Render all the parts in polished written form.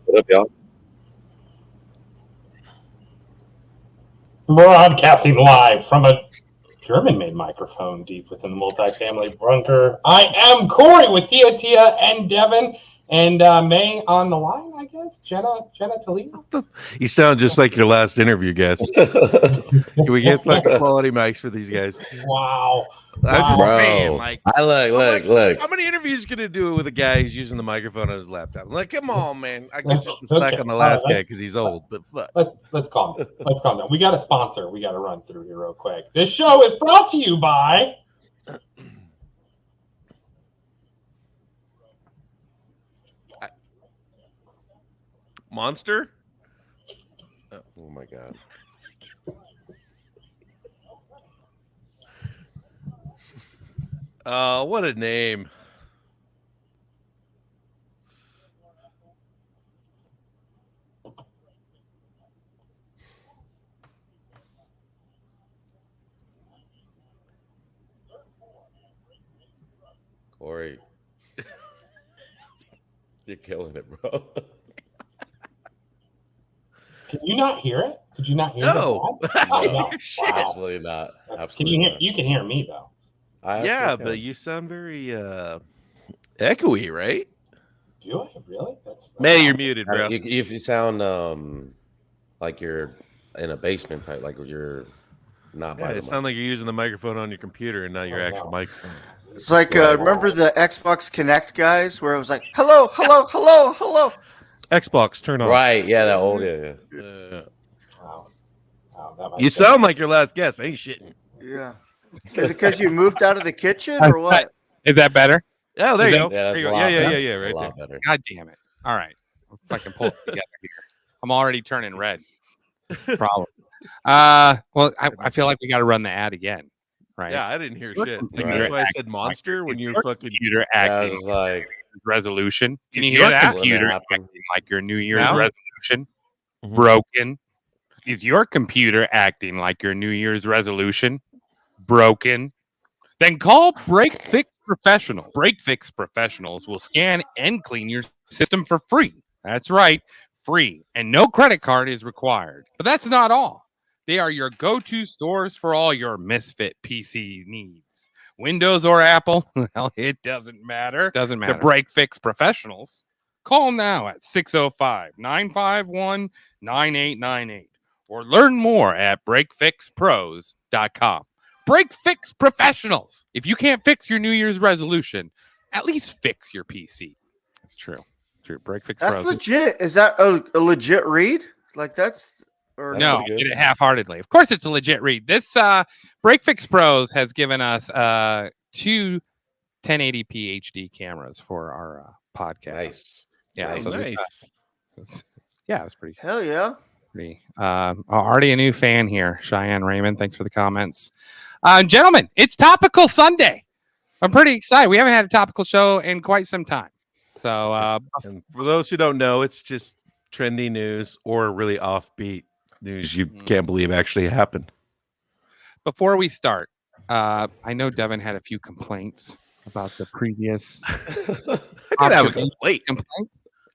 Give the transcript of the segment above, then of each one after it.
What up, y'all? Broadcasting live from a German-made microphone deep within the multifamily bunker. I am Corey with Tia and Devin and May on the line, I guess. Jenna Toledo. You sound just like your last interview guest. Can we get fucking quality mics for these guys? Wow. I'm just saying, like, I look. How many interviews gonna do with a guy who's using the microphone on his laptop? I'm like, come on, man. I get you some slack on the last guy because he's old, but fuck. Let's calm down. Let's calm down. We got a sponsor. We got to run through here real quick. This show is brought to you by Monster. Oh my god. What a name. Corey. You're killing it, bro. Can you not hear it? Could you not hear No. it? Oh, no. Wow. Absolutely not. Absolutely Can you hear? not. You can hear me though. Yeah, but you sound very echoey, right? Do I really? That's May, you're muted, bro. If you sound like you're in a basement type, like you're not by Yeah, the it sounds like you're using the microphone on your computer and not your actual microphone. It's like remember the Xbox Connect guys where it was like hello, hello, hello, hello. Xbox, turn on. Right, yeah, that old, yeah. Wow, that might You sound like your last guest. Ain't shitting. Yeah. Is it because you moved out of the kitchen or what? Is that better? Oh, there you go. Yeah, There you that's go. a lot Yeah, better. right A lot there. better. God damn it. All right. I'll fucking pull it together here. I'm already turning red. That's the problem. Well, I feel like we got to run the ad again, right? Yeah, I didn't hear Your shit. Like, computer that's why I acting said monster when your you're fucking. computer Yeah, I acting was like, resolution. Can you Is hear your that? computer Computer acting acting like your New Year's Now? resolution Mhm. broken. Is your computer acting like your New Year's resolution broken? Then call Break Fix Professional. Break Fix Professionals will scan and clean your system for free. That's right, free. And no credit card is required. But that's not all. They are your go-to source for all your misfit PC needs. Windows or Apple, well, it doesn't matter. Doesn't To matter. Break Fix Professionals, call now at 605-951-9898 or learn more at breakfixpros.com. Break Fix Professionals. If you can't fix your New Year's resolution, at least fix your PC. That's true. True. Break Fix That's Pros. legit. Is that a legit read? Like that's or That's No, pretty I good. did it half-heartedly. Of course, it's a legit read. This Break Fix Pros has given us two 1080p HD cameras for our podcast. nice. Yeah, Nice. so Nice. yeah, it's pretty. hell yeah. Already a new fan here, Cheyenne Raymond. Thanks for the comments, gentlemen. It's Topical Sunday. I'm pretty excited. We haven't had a topical show in quite some time. So And for those who don't know, it's just trendy news or really offbeat news you can't believe actually happened. before we start, I know Devin had a few complaints about the previous I did have a complaint.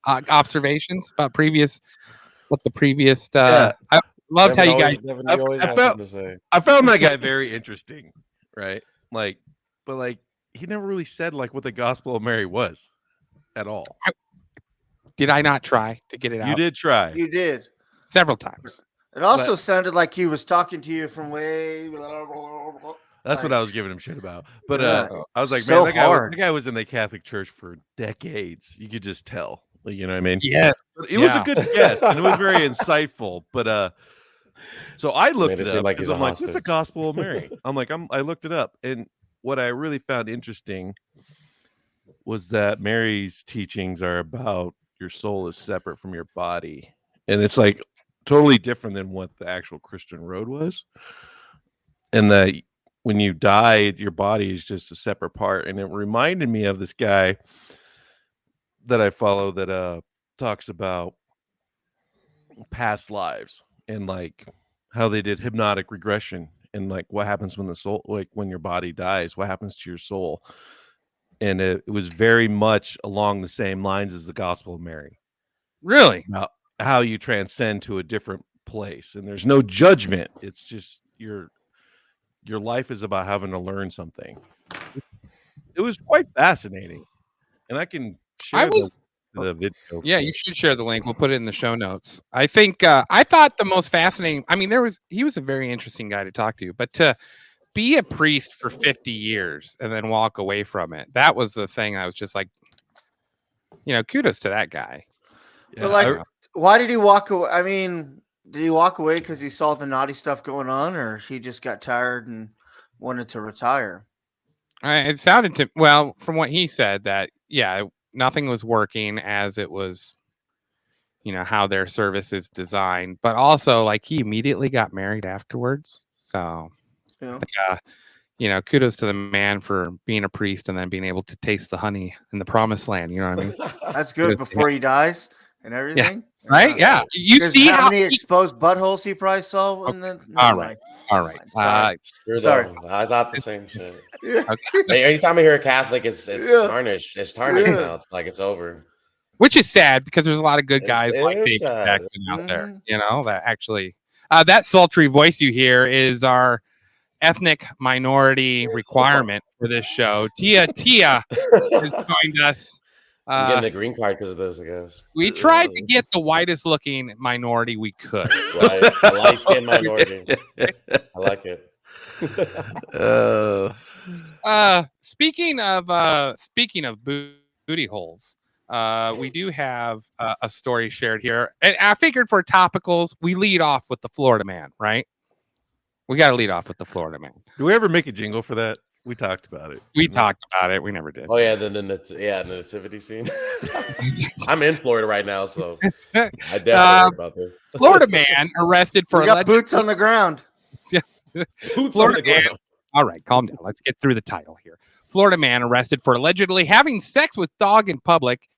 observations about previous. What the previous? Yeah. I loved how you guys. Devin, I- you always I have felt- something to say. I found that guy very interesting, right? Like, but like he never really said like what the Gospel of Mary was at all. Did I not try to get it out? You did try. You did. Several times. It also sounded like he was talking to you from way. That's what I was giving him shit about. But Yeah. I was like, So man, hard. that guy was in the Catholic Church for decades. You could just tell. Like, you know what I mean? Yes. But it was a Yeah. good guess, and it was very insightful. But so I looked Made it it seem up like because he's a I'm like, what's the hostage. Gospel of Mary? I looked it up, and what I really found interesting was that Mary's teachings are about your soul is separate from your body, and it's like totally different than what the actual Christian road was, and that when you die, your body is just a separate part. And it reminded me of this guy that I follow that talks about past lives and like how they did hypnotic regression and like what happens when the soul, like when your body dies, what happens to your soul. And it was very much along the same lines as the Gospel of Mary, Really? about how you transcend to a different place, and there's no judgment. It's just your life is about having to learn something. It was quite fascinating, and I can I share was the video. Yeah, you should share the link. We'll put it in the show notes. I think I thought the most fascinating. I mean, he was a very interesting guy to talk to, but to be a priest for 50 years and then walk away from it, that was the thing. I was just like, kudos to that guy. Yeah, But like, why did he walk away? I mean, did he walk away because he saw the naughty stuff going on, or he just got tired and wanted to retire? It sounded to well from what he said that nothing was working as it was, how their service is designed, but also like he immediately got married afterwards. So kudos to the man for being a priest and then being able to taste the honey in the promised land. You know what I mean? That's good before he dies and everything. Right? Yeah. You see how how many exposed buttholes he probably saw in the. All right. Sorry. Sorry. I thought the same shit. Okay. Anytime I hear a Catholic, it's tarnished. It's tarnished now. It's like it's over. Which is sad because there's a lot of good guys like David sad. Jackson out there, that actually that sultry voice you hear is our ethnic minority requirement for this show. Tia has joined us. I'm getting a green card because of this, I guess. We tried to get the whitest looking minority we could. Right. A light skinned minority. I like it. Speaking of booty holes, we do have a story shared here. And I figured for topicals, we lead off with the Florida man, right? We got to lead off with the Florida man. Do we ever make a jingle for that? We talked about it. We talked about it. We never did. Oh yeah, the nativity scene. I'm in Florida right now, so I definitely heard about this. Florida man arrested for boots on the ground. Boots on the ground. All right, calm down. Let's get through the title here. Florida man arrested for allegedly having sex with dog in public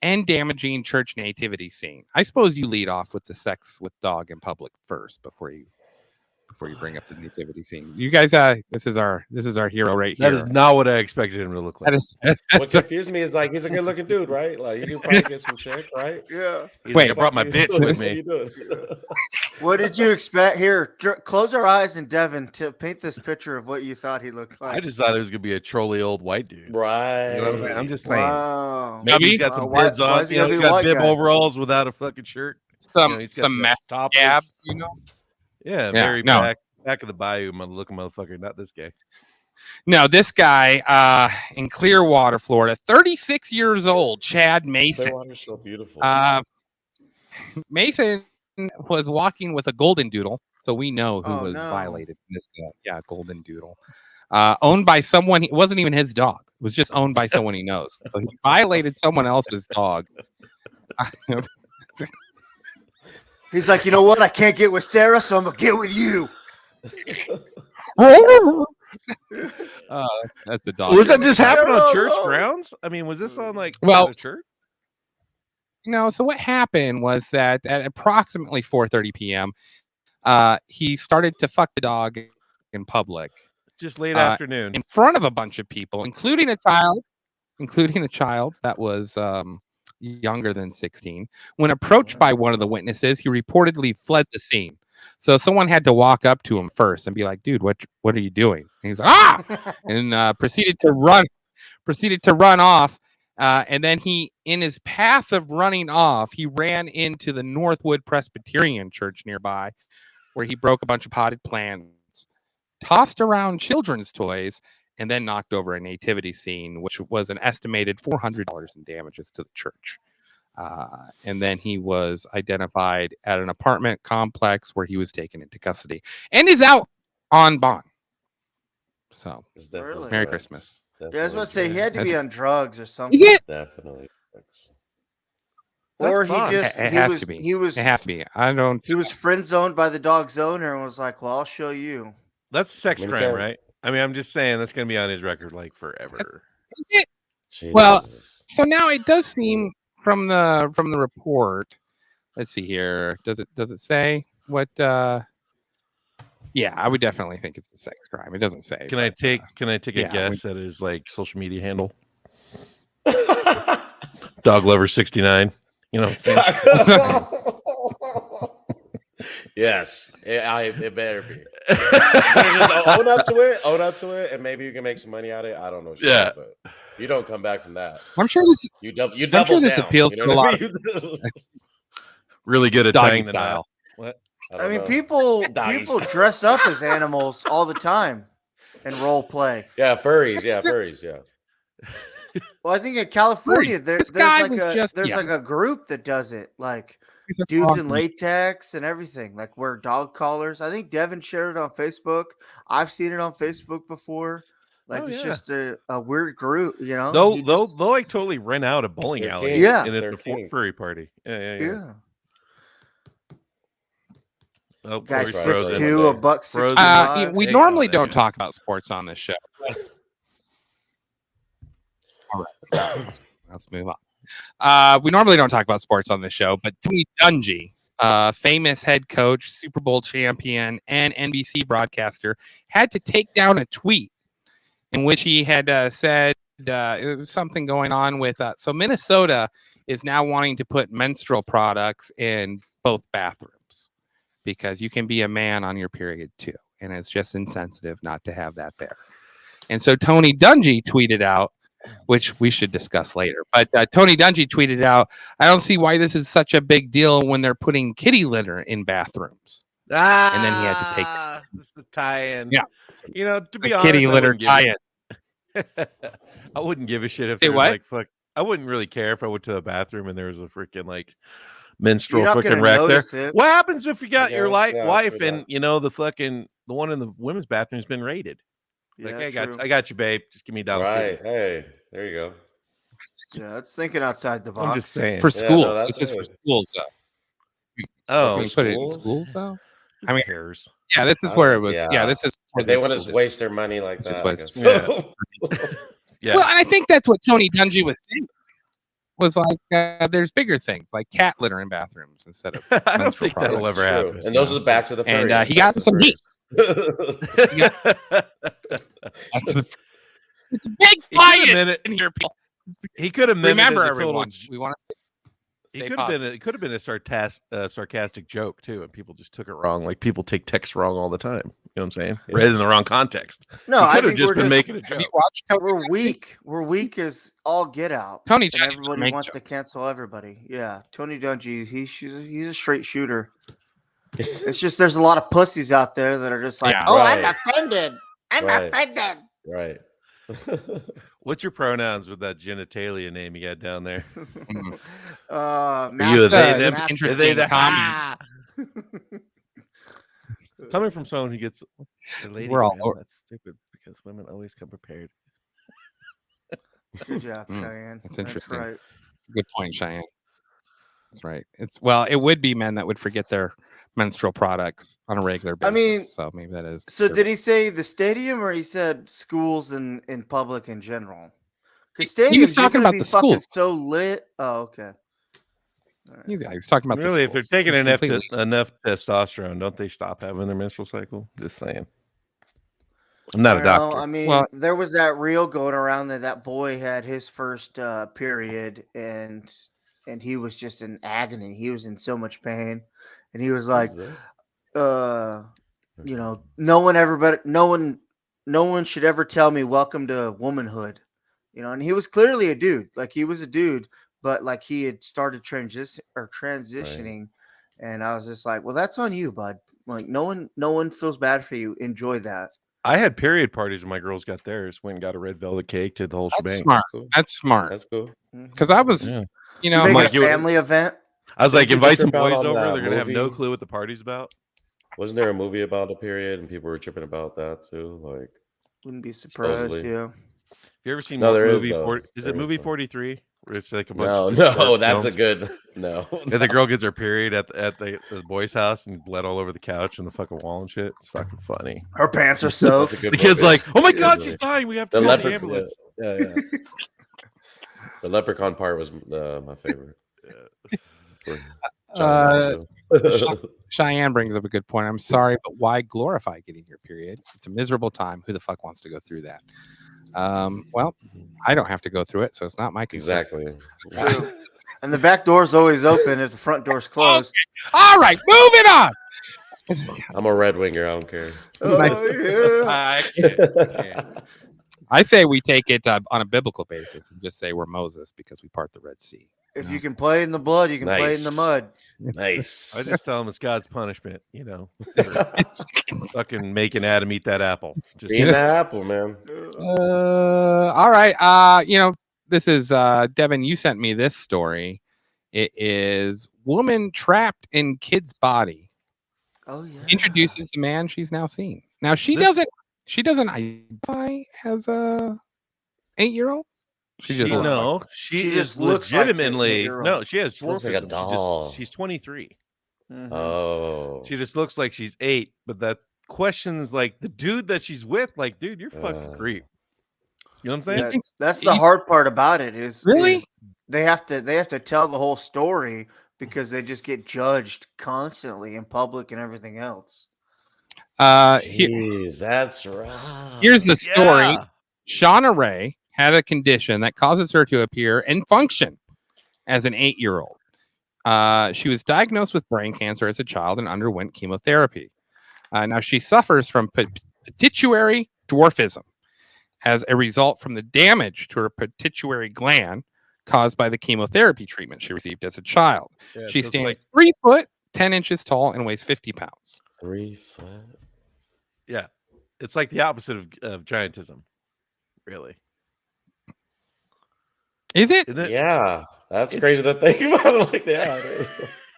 and damaging church nativity scene. I suppose you lead off with the sex with dog in public first before you bring up the nativity scene. You guys, this is our hero right here. That is not what I expected him to look like. What confused me is like he's a good looking dude, right? Like you can probably get some chick, right? Yeah. Wait, I brought my bitch with me. What did you expect? Here, close our eyes and Devin to paint this picture of what you thought he looked like. I just thought it was gonna be a trolly old white dude. Right. You know what I'm saying? I'm just saying. Wow. Maybe he's got some bibs on. He's got bib overalls without a fucking shirt. Some messed abs, Yeah, very back of the bayou, looking motherfucker. Not this guy. No, this guy in Clearwater, Florida, 36 years old, Chad Mason. Clearwater's so beautiful. Mason was walking with a golden doodle, so we know who was violated in this. Golden doodle, owned by someone. It wasn't even his dog. It was just owned by someone he knows. So he violated someone else's dog. He's like, you know what? I can't get with Sarah, so I'm gonna get with you. That's a dog. Was that just happen on church grounds? I mean, was this on like a church? No. So what happened was that at approximately 4:30 p.m., he started to fuck the dog in public, just late afternoon, in front of a bunch of people, including a child that was younger than 16. When approached by one of the witnesses, he reportedly fled the scene. So someone had to walk up to him first and be like, "Dude, what are you doing?" And he's like, "Ah!" and proceeded to run off. And then in his path of running off, he ran into the Northwood Presbyterian Church nearby, where he broke a bunch of potted plants, tossed around children's toys, and then knocked over a nativity scene, which was an estimated $400 in damages to the church. And then he was identified at an apartment complex where he was taken into custody and is out on bond. So, Merry Christmas. Yeah, I was about to say he had to be on drugs or something. Is it? Definitely. Or it has to be. It has to be. He was friend zoned by the dog's owner and was like, "Well, I'll show you." That's sex crime, right? I mean, I'm just saying that's gonna be on his record like forever. Is it? Well, so now it does seem from the report. Let's see here. Does it say what? Yeah, I would definitely think it's a sex crime. It doesn't say. Can I take a yeah, guess at his like social media handle? Dog Lover 69. You know what I'm saying? Yes, it better be. You better just own up to it, and maybe you can make some money out of it. I don't know. Shit, Yeah. but you don't come back from that. I'm sure this. You double I'm sure this down, appeals you know to a what I lot. mean? Really good at Doggy tying the knot. style. What? I mean, know. people Doggies. dress up as animals all the time and role play. Yeah, furries. Yeah. Well, I think in California This guy was just there's like a group that does it, like dudes in latex and everything, like wear dog collars. I think Devin shared it on Facebook. I've seen it on Facebook before. Like it's just a weird group, you know. They'll like totally rent out a bowling their alley, king. Yeah. and It's it's their the king. furry party. Yeah. Oh, Guy Corey's frozen. 6'2", a buck Frozen. 65. We Hang normally on, don't yeah. talk about sports on this show. All right, let's move on. We normally don't talk about sports on this show, but Tony Dungy, famous head coach, Super Bowl champion, and NBC broadcaster, had to take down a tweet in which he had said it was something going on with. So Minnesota is now wanting to put menstrual products in both bathrooms because you can be a man on your period too, and it's just insensitive not to have that there. And so Tony Dungy tweeted out, which we should discuss later. But Tony Dungy tweeted out, I don't see why this is such a big deal when they're putting kitty litter in bathrooms. And then he had to take this is the tie-in. Yeah. You know, to be the honest, kitty litter tie-in. I wouldn't give a shit if Say there was what? like fuck. I wouldn't really care if I went to the bathroom and there was a freaking like menstrual You're not fucking gonna wrack there. notice it. What happens if you got I your guess, yeah, wife true and that. you know the one in the women's bathroom's been raided? Like, Yeah, I got you, babe. Just give me $1.50. Right. Hey, there you go. Yeah, it's thinking outside the box. I'm just saying. For schools. no, that's This is for it. schools, though. Oh, Can you put it in schools? schools, though? I mean, cares. Yeah, this is where it was. Yeah, this is where If they the want to school waste their money like Just that, I was- guess. Yeah. Well, and I think that's what Tony Dungy was saying. Was like there's bigger things like cat litter in bathrooms instead of I don't menstrual think that'll products. ever True. happen. And those are the backs of the And, furries. he got Backs of some the heat. furries. That's the, it's a big He could fight have in here, people. He could have Remember, total everyone, we want to He stay could have been. positive. It could have been a sarcastic joke too, and people just took it wrong. Like people take text wrong all the time. You know what I'm saying? Yeah. Read it in the wrong context. No, He I could have think just we're been just making a Have joke. you watched Tony we're Dungy? weak. We're weak as all get out. Tony And Dungy doesn't everybody make wants to jokes. cancel everybody. Yeah, Tony Dungy, he's a straight shooter. It's just there's a lot of pussies out there that are just like, Yeah. oh, Right. I'm offended. I'm Right. offended. Right. What's your pronouns with that genitalia name you got down there? Mhm. Are you a master- they, That's them? interesting Are they, them? comment. Coming from someone who gets a lady We're all from him, over- that's stupid because women always come prepared. Good job, Mm, Cheyenne. that's interesting. right. It's a good point, Cheyenne. That's right. It would be men that would forget their menstrual products on a regular basis. I mean, so maybe that is. So did he say the stadium or he said schools and in public in general? Because stadiums, He was talking you're gonna about be the fucking school. so lit. Oh, okay. All right. He was talking about Really, the if they're schools. taking It's enough completely- enough testosterone, don't they stop having their menstrual cycle? Just saying. I'm not I a don't know, doctor. I mean, Well- there was that reel going around that boy had his first period and he was just in agony. He was in so much pain, and he was like, Who's this? you know, no one should ever tell me welcome to womanhood, you know. And he was clearly a dude, like he was a dude, but like he had started transitioning, and I was just like, well, that's on you, bud. Like no one feels bad for you. Enjoy that. I had period parties when my girls got theirs. Went and got a red velvet cake, did the whole That's shebang. smart. Cool. That's smart. That's cool. Because I was, Yeah. you know, Make I'm like, it a you- family event. I was like, Didn't people invite some trip out boys on over. that They're gonna have no movie? clue what the party's about. Wasn't there a movie about a period and people were tripping about that too? Like, Wouldn't be surprised. Supposedly. Yeah. Have you ever seen No, there is, movie? though. Is There it is, movie though. 43? Where it's like a bunch no, of just no, short that's a films? good no. And the girl gets her period at the boy's house and bled all over the couch and the fucking wall and shit. It's fucking funny. Her pants are That's a soaked. good The kid's movie. like, "Oh my It god, is she's a- dying. We have to the call the leopard. ambulance." Yeah. The leprechaun part was my favorite. John Cheyenne brings up a good point. I'm sorry, but why glorify getting your period? It's a miserable time. Who the fuck wants to go through that? Well, I don't have to go through it, so it's not my concern. Exactly. True. And the back door's always open if the front door's closed. All right, moving on. I'm a Red Winger. I don't care. Oh, yeah. I can't. I say we take it on a biblical basis and just say we're Moses because we part the Red Sea. If you can play in the blood, you can play in the Nice. mud. Nice. I just tell him it's God's punishment, you know. Fucking making Adam eat that apple. Just Eating that apple, man. All right. This is Devin. You sent me this story. It is woman trapped in kid's body. Oh yeah. Introduces the man she's now seen. Now she doesn't identify as a 8-year-old. She just looks like an legitimately 8-year-old. No, she has She looks like a dwarfism. doll. She's 23. Mhm. Oh. She just looks like she's 8, but that questions like the dude that she's with, like, dude, you're fucking creep. You know what I'm saying? Yeah, that's the hard part about it is Really? they have to tell the whole story because they just get judged constantly in public and everything else. Jeez, that's right. Here's the story. Yeah. Shauna Ray had a condition that causes her to appear and function as an 8-year-old. She was diagnosed with brain cancer as a child and underwent chemotherapy. Now she suffers from pituitary dwarfism as a result from the damage to her pituitary gland caused by the chemotherapy treatment she received as a child. Yeah, She so it's stands like, 3 foot 10 inches tall and weighs 50 pounds. 3 foot. yeah, it's like the opposite of giantism, really. Is it? Isn't it? Yeah, that's crazy to think about it like that. It is.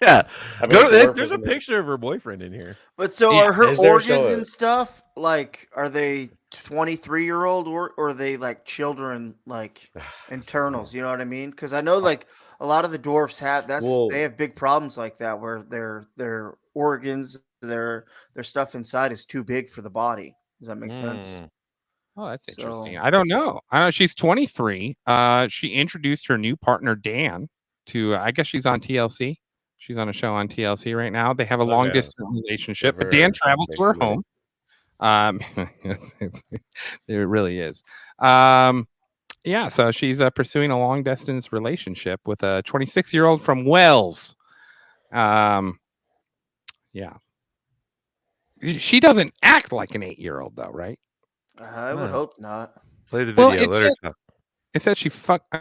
Yeah. I mean, There's a dwarfism- picture of her boyfriend in here. But so Yeah, are her is there? Show organs it. and stuff like are they 23-year-old or are they like children like internals? You know what I mean? Because I know like a lot of the dwarfs have they have big problems like that where their organs, their stuff inside is too big for the body. Does that make sense? Mm. Oh, that's interesting. So- I don't know. She's 23. She introduced her new partner Dan to. I guess she's on TLC. She's on a show on TLC right now. They have a long distance relationship, but Dan traveled to her home. It really is. Yeah, so she's pursuing a long distance relationship with a 26-year-old from Wales. Yeah. She doesn't act like an 8-year-old though, right? I would hope not. Play the Well, video. Let her talk. It said she fucked.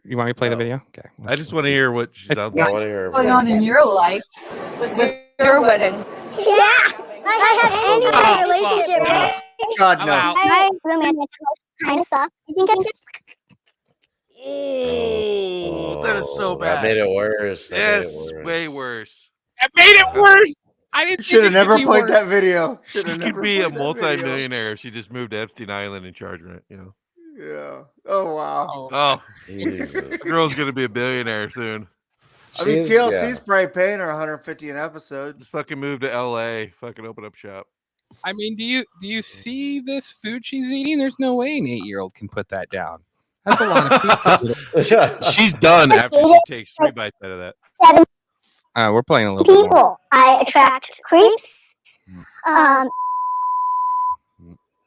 You want me to play the video? Okay. I just want to hear what she sounds I like. want to hear. Going on in your life with your wedding. Yeah, I have any kind of relationship, right? God no. My romantic kind of sucks. I think it's Oh, that is so That bad. made it worse. Yes, way worse. That made it worse. I didn't. Should have think it never could be played worse. that video. She Shoulda could never be a played that video. multi-millionaire if she just moved to Epstein Island and charged rent, you know. Yeah. Oh wow. Oh, Jesus. this girl's gonna be a billionaire soon. I mean, She's- TLC's yeah. probably paying her 150 an episode. Just fucking move to LA. Fucking open up shop. I mean, do you see this food she's eating? There's no way an 8-year-old can put that down. That's a lot of food. She's done after she takes 3 bites out of that. 7 We're playing a little bit more. people. I attract creeps.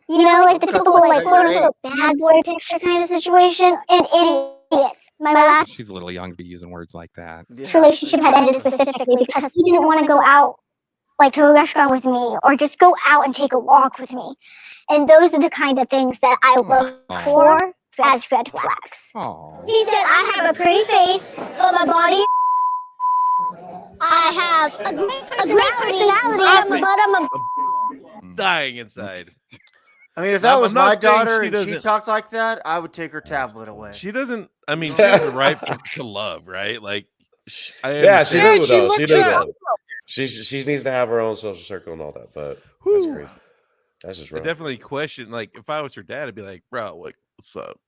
Like the typical like quote unquote bad boy picture kind of situation, and idiots. My last She's a little young to be using words like that. relationship had ended specifically because he didn't want to go out like to a restaurant with me or just go out and take a walk with me. And those are the kind of things that I look for as red flags. Oh, He said, I have a pretty face, but my body. I have a great personality, but I'm a. Dying inside. I mean, if No, that I'm was not my saying daughter she and she doesn't- talked like that, I would take her tablet away. She doesn't. I mean, she has the right to love, right? Like, Yeah, she understand. does she though. looks She does. good. That. She needs to have her own social circle and all that. But that's Whew. crazy. That's just I wrong. definitely question. Like, if I was her dad, I'd be like, bro, what's up?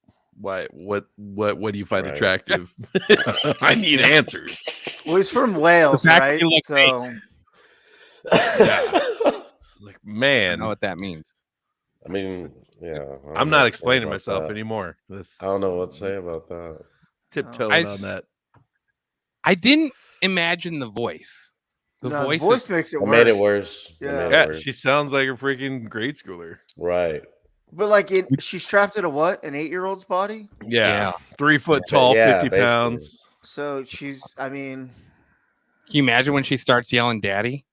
Why? What do you find Right. attractive? I need answers. Well, he's from Wales, fact that right? you look So Yeah. Like, I man, know what that means. I mean, yeah. I don't I'm know not what to say explaining about myself that. anymore. This I don't know what to say about that. tiptoeing I on that. I didn't imagine the voice. The No, voice, the voice makes it It worse. made it worse. It Yeah. made it Yeah, worse. she sounds like a freaking grade schooler. Right. But like, she's trapped in a what? An 8-year-old's body. Yeah. 3 foot tall, Yeah, 50 basically. pounds. So she's. I mean, Can you imagine when she starts yelling "Daddy"?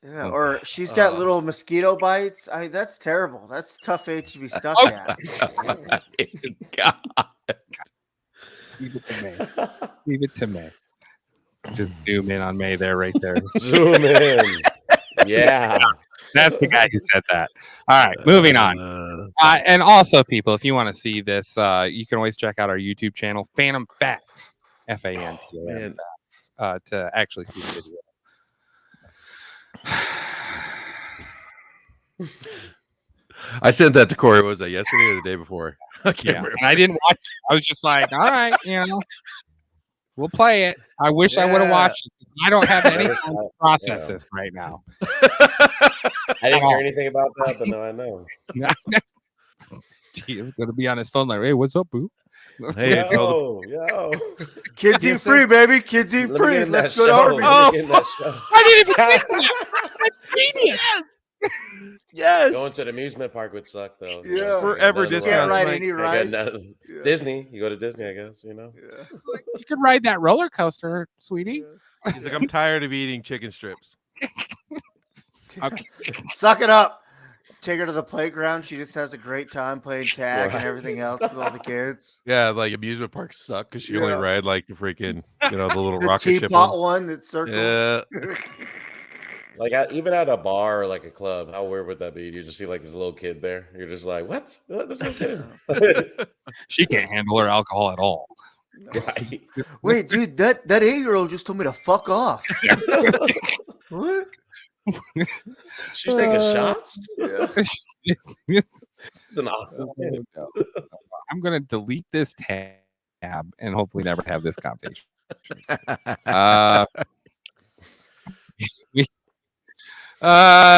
yeah. Or she's got little mosquito bites. I mean, that's terrible. That's tough age to be stuck at. God. Leave it to me. Leave it to me. Just zoom in on May there, right there. Zoom in. Yeah. That's the guy who said that. All right, moving on. And also, people, if you want to see this, you can always check out our YouTube channel, Phantom Facts, FANTOM man. Facts, to actually see the video. I sent that to Corey. What was that, yesterday or the day before? I can't Yeah, remember. and I didn't watch it. I was just like, all right, we'll play it. I wish I would have watched it. I don't have any time to process this right now. I didn't hear anything about that, but now I know. He is going to be on his phone like, hey, what's up, boo? Hey, Yo. Kids eat free, baby. Kids eat free. Let's go to Arby's. I didn't even think of that. That's genius. yes. Going to the amusement park would suck, though. Yeah. Forever Doesn't discounts, work. Can't ride Mike. any Can't rides. get none. Yeah. Disney. You go to Disney, I guess, Yeah. You could ride that roller coaster, sweetie. He's like, I'm tired of eating chicken strips. Okay. Suck it up. Take her to the playground. She just has a great time playing tag and everything else with all the kids. Yeah, like amusement parks suck because you only Yeah. ride like the freaking, the little The rocket ship teapot ones. one that circles. Yeah. Like even at a bar or like a club, how weird would that be? You just see like this little kid there. You're just like, what? This little kid. She can't handle her alcohol at all. Right. Wait, dude, that 8-year-old just told me to fuck off. What? She's taking shots. Yeah. It's an awesome kid. I'm going to delete this tab and hopefully never have this conversation.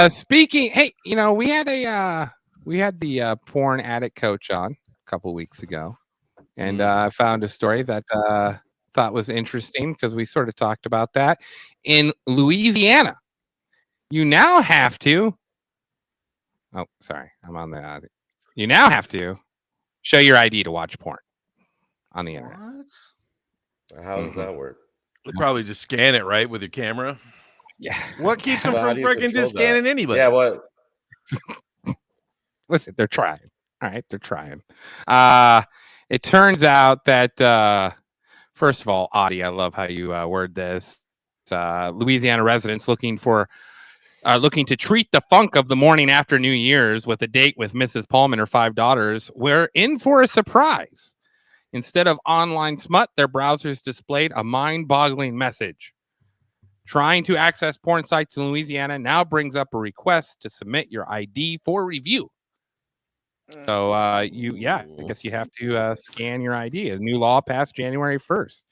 Speaking, hey, we had the porn addict coach on a couple weeks ago, and I found a story that thought was interesting because we sort of talked about that. In Louisiana, you now have to. Oh, sorry, I'm on the. You now have to show your ID to watch porn on the internet. What? How does that work? You probably just scan it, right, with your camera. Yeah. What keeps them But how from do you freaking control just that? scanning anybody? Yeah, what? Listen, they're trying. All right, they're trying. It turns out that first of all, Audie, I love how you word this. Louisiana residents looking to treat the funk of the morning after New Year's with a date with Mrs. Palm and her 5 daughters. We're in for a surprise. Instead of online smut, their browsers displayed a mind-boggling message. Trying to access porn sites in Louisiana now brings up a request to submit your ID for review. So I guess you have to scan your ID. A new law passed January 1st.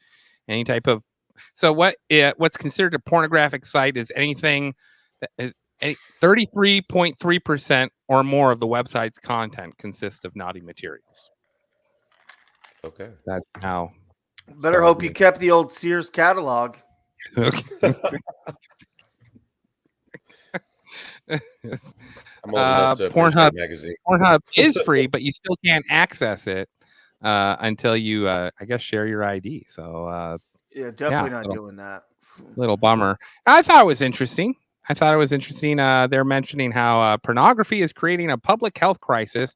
Any type of what's considered a pornographic site is anything that is 33.3% or more of the website's content consists of naughty materials. Okay. That's how. Better hope you kept the old Sears catalog. Okay. I'm old enough to Pornhub appreciate magazine. Pornhub is free, but you still can't access it until you, I guess, share your ID. So, Yeah, definitely not doing that. little bummer. I thought it was interesting. They're mentioning how pornography is creating a public health crisis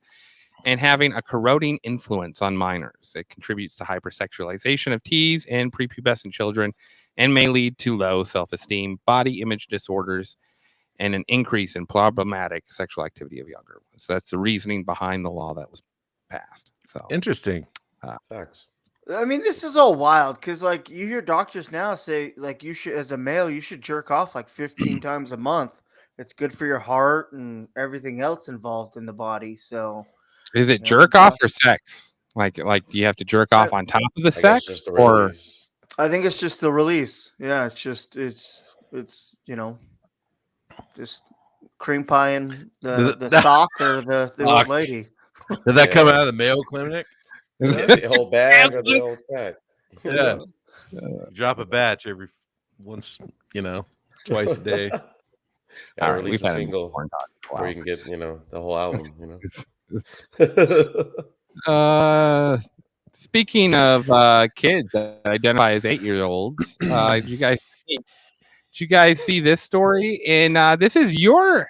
and having a corroding influence on minors. It contributes to hypersexualization of teens and prepubescent children and may lead to low self-esteem, body image disorders, and an increase in problematic sexual activity of younger ones. So that's the reasoning behind the law that was passed. So Interesting. Facts. I mean, this is all wild because, like, you hear doctors now say, like, you should, as a male, you should jerk off like 15 times a month. It's good for your heart and everything else involved in the body. So, is it jerk off or sex? Like, do you have to jerk off on top of the sex, just the or? release. I think it's just the release. Yeah, it's just cream pieing the sock or the old lady. Did that come out of the Mayo Clinic? The whole bag or the whole stack. Yeah. Drop a batch every once, twice a day. Gotta All right, release we've a had single porn talk for a where you can get, the whole album, while. Speaking of kids that identify as 8-year-olds, did you guys see this story? And this is your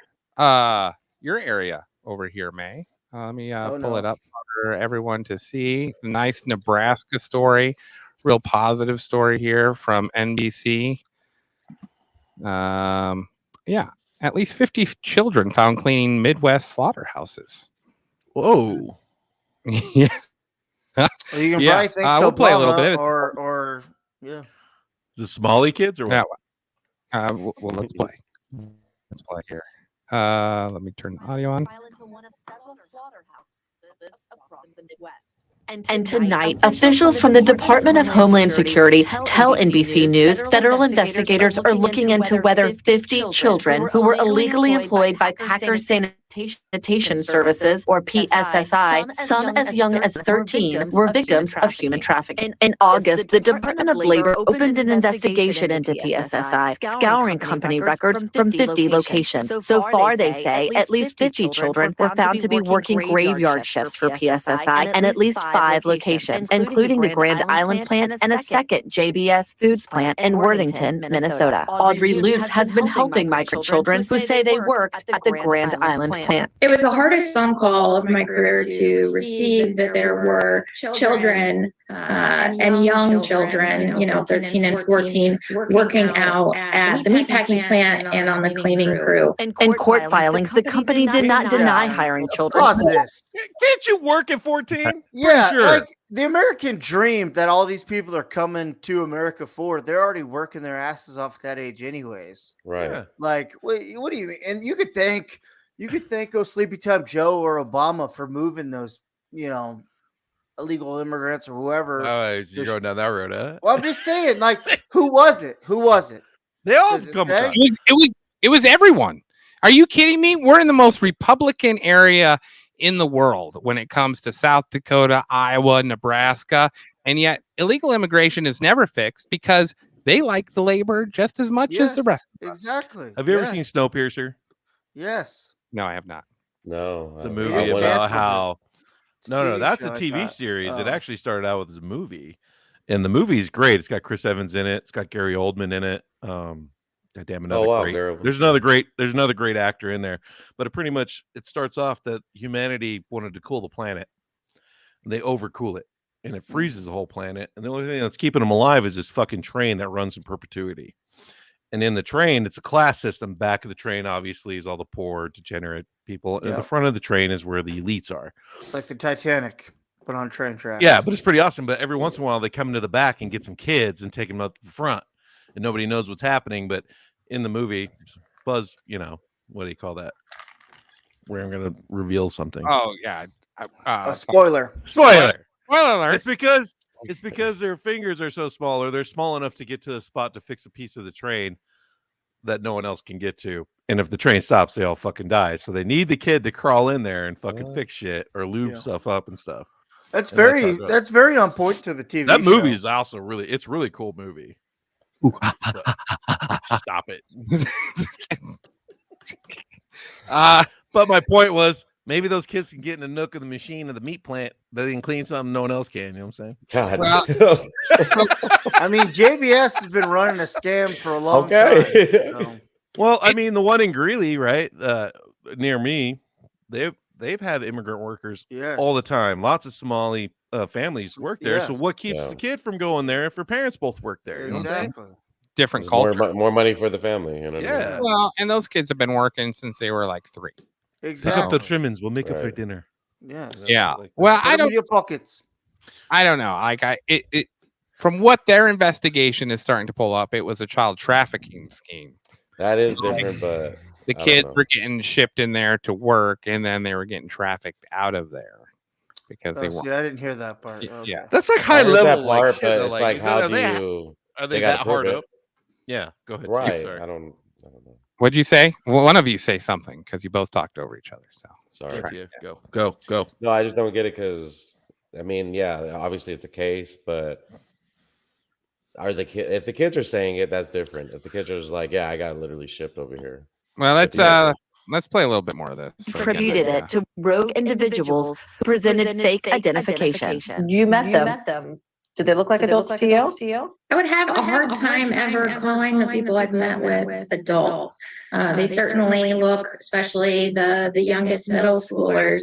area over here, May. Let me pull it up for everyone to see. Nice Nebraska story, real positive story here from NBC. Yeah, at least 50 children found cleaning Midwest slaughterhouses. Whoa. Yeah. Well, you can Yeah, probably think we'll Obama play a little bit. or yeah. Is it Somali kids or what? Yeah. Well, let's play. Let's play here. Let me turn the audio on. And tonight, officials from the Department of Homeland Security tell NBC News federal investigators are looking into whether 50 children who were illegally employed by Packers Sanitation Services, or PSSI, some as young as 13, were victims of human trafficking. In August, the Department of Labor opened an investigation into PSSI, scouring company records from 50 locations. So far, they say, at least 50 children were found to be working graveyard shifts for PSSI, and at least 5 locations, including the Grand Island plant and a second JBS Foods plant in Worthington, Minnesota. Audrey Lutz has been helping migrant children who say they worked at the Grand Island plant. It was the hardest phone call of my career to receive, that there were children and young children, 13 and 14, working out at the meatpacking plant and on the cleaning crew. In court filings, the company did not deny hiring children. Pause this. Can't you work at 14? Yeah, sure. like the American dream that all these people are coming to America for, they're already working their asses off at that age anyways. Right. Yeah. Like, what do you mean? And you could thank Sleepy Time Joe or Obama for moving those, illegal immigrants or whoever. Oh, you're going down that road, huh? Well, I'm just saying, like, who was it? They all Does it come say? from. It was everyone. Are you kidding me? We're in the most Republican area in the world when it comes to South Dakota, Iowa, Nebraska, and yet illegal immigration is never fixed because they like the labor just as much as the rest of us. Exactly. Have you ever seen Snowpiercer? Yes. No, I have not. No. It's a I movie went about out. how. No, that's a show, I TV thought. series. It Oh. actually started out as a movie, and the movie's great. It's got Chris Evans in it. It's got Gary Oldman in it. Goddamn, another wow, great. Gary. There's another great actor in there. But it starts off that humanity wanted to cool the planet. And they overcool it, and it freezes the whole planet. And the only thing that's keeping them alive is this fucking train that runs in perpetuity. And in the train, it's a class system. Back of the train, obviously, is all the poor, degenerate people. And Yep. the front of the train is where the elites are. It's like the Titanic, but on train tracks. Yeah, but it's pretty awesome. But every once in a while, they come into the back and get some kids and take them up to the front, and nobody knows what's happening. But in the movie, Buzz, what do you call that? Where I'm going to reveal something. Oh yeah. A spoiler. Spoiler. Spoiler alert. It's because their fingers are so small, or they're small enough to get to a spot to fix a piece of the train that no one else can get to. And if the train stops, they all fucking die. So they need the kid to crawl in there and fucking fix shit or lube stuff up and stuff. That's And that's how very it goes. that's very on point to the TV. That movie show. is also it's a really cool movie. Stop it. But my point was, maybe those kids can get in a nook of the machine of the meat plant that they can clean something no one else can. You know what I'm saying? God. Well, I mean, JBS has been running a scam for a long Okay. time. So. Well, I mean, the one in Greeley, right, near me, they've had immigrant workers Yes. all the time. Lots of Somali families work there. So Yes. what keeps Yeah. the kid from going there if her parents both work there? You know what I'm saying? Exactly. Different There's culture. more money for the family. You know what I mean? Yeah. Well, and those kids have been working since they were like 3. Pick up the Exactly. trimmings. We'll make it for Right. dinner. Yes. Yeah. Like that. Well, Put I 'em in don't your pockets. know. Like it from what their investigation is starting to pull up, it was a child trafficking scheme. That is different, but The I don't kids know. were getting shipped in there to work, and then they were getting trafficked out of there because they Oh, weren't. see, I didn't hear that part. Yeah. Okay. That's like I high heard level that part, shit, but though, it's like, is how it- do are they they gotta that prove hard it. up? Yeah, go ahead. Steve, Right? sorry. I don't know. What'd you say? Well, one of you say something because you both talked over each other. So Sorry. Up to you. Go. No, I just don't get it because I mean, yeah, obviously it's a case, but are the kid? If the kids are saying it, that's different. If the kids are just like, yeah, I got literally shipped over here. Well, If you guys let's play a little bit more of this. So again, Attributed it to rogue individuals who presented fake identification. You met them. Did they look like adults to you? I would have a hard time ever calling the people I've met with adults. They certainly look, especially the youngest middle schoolers,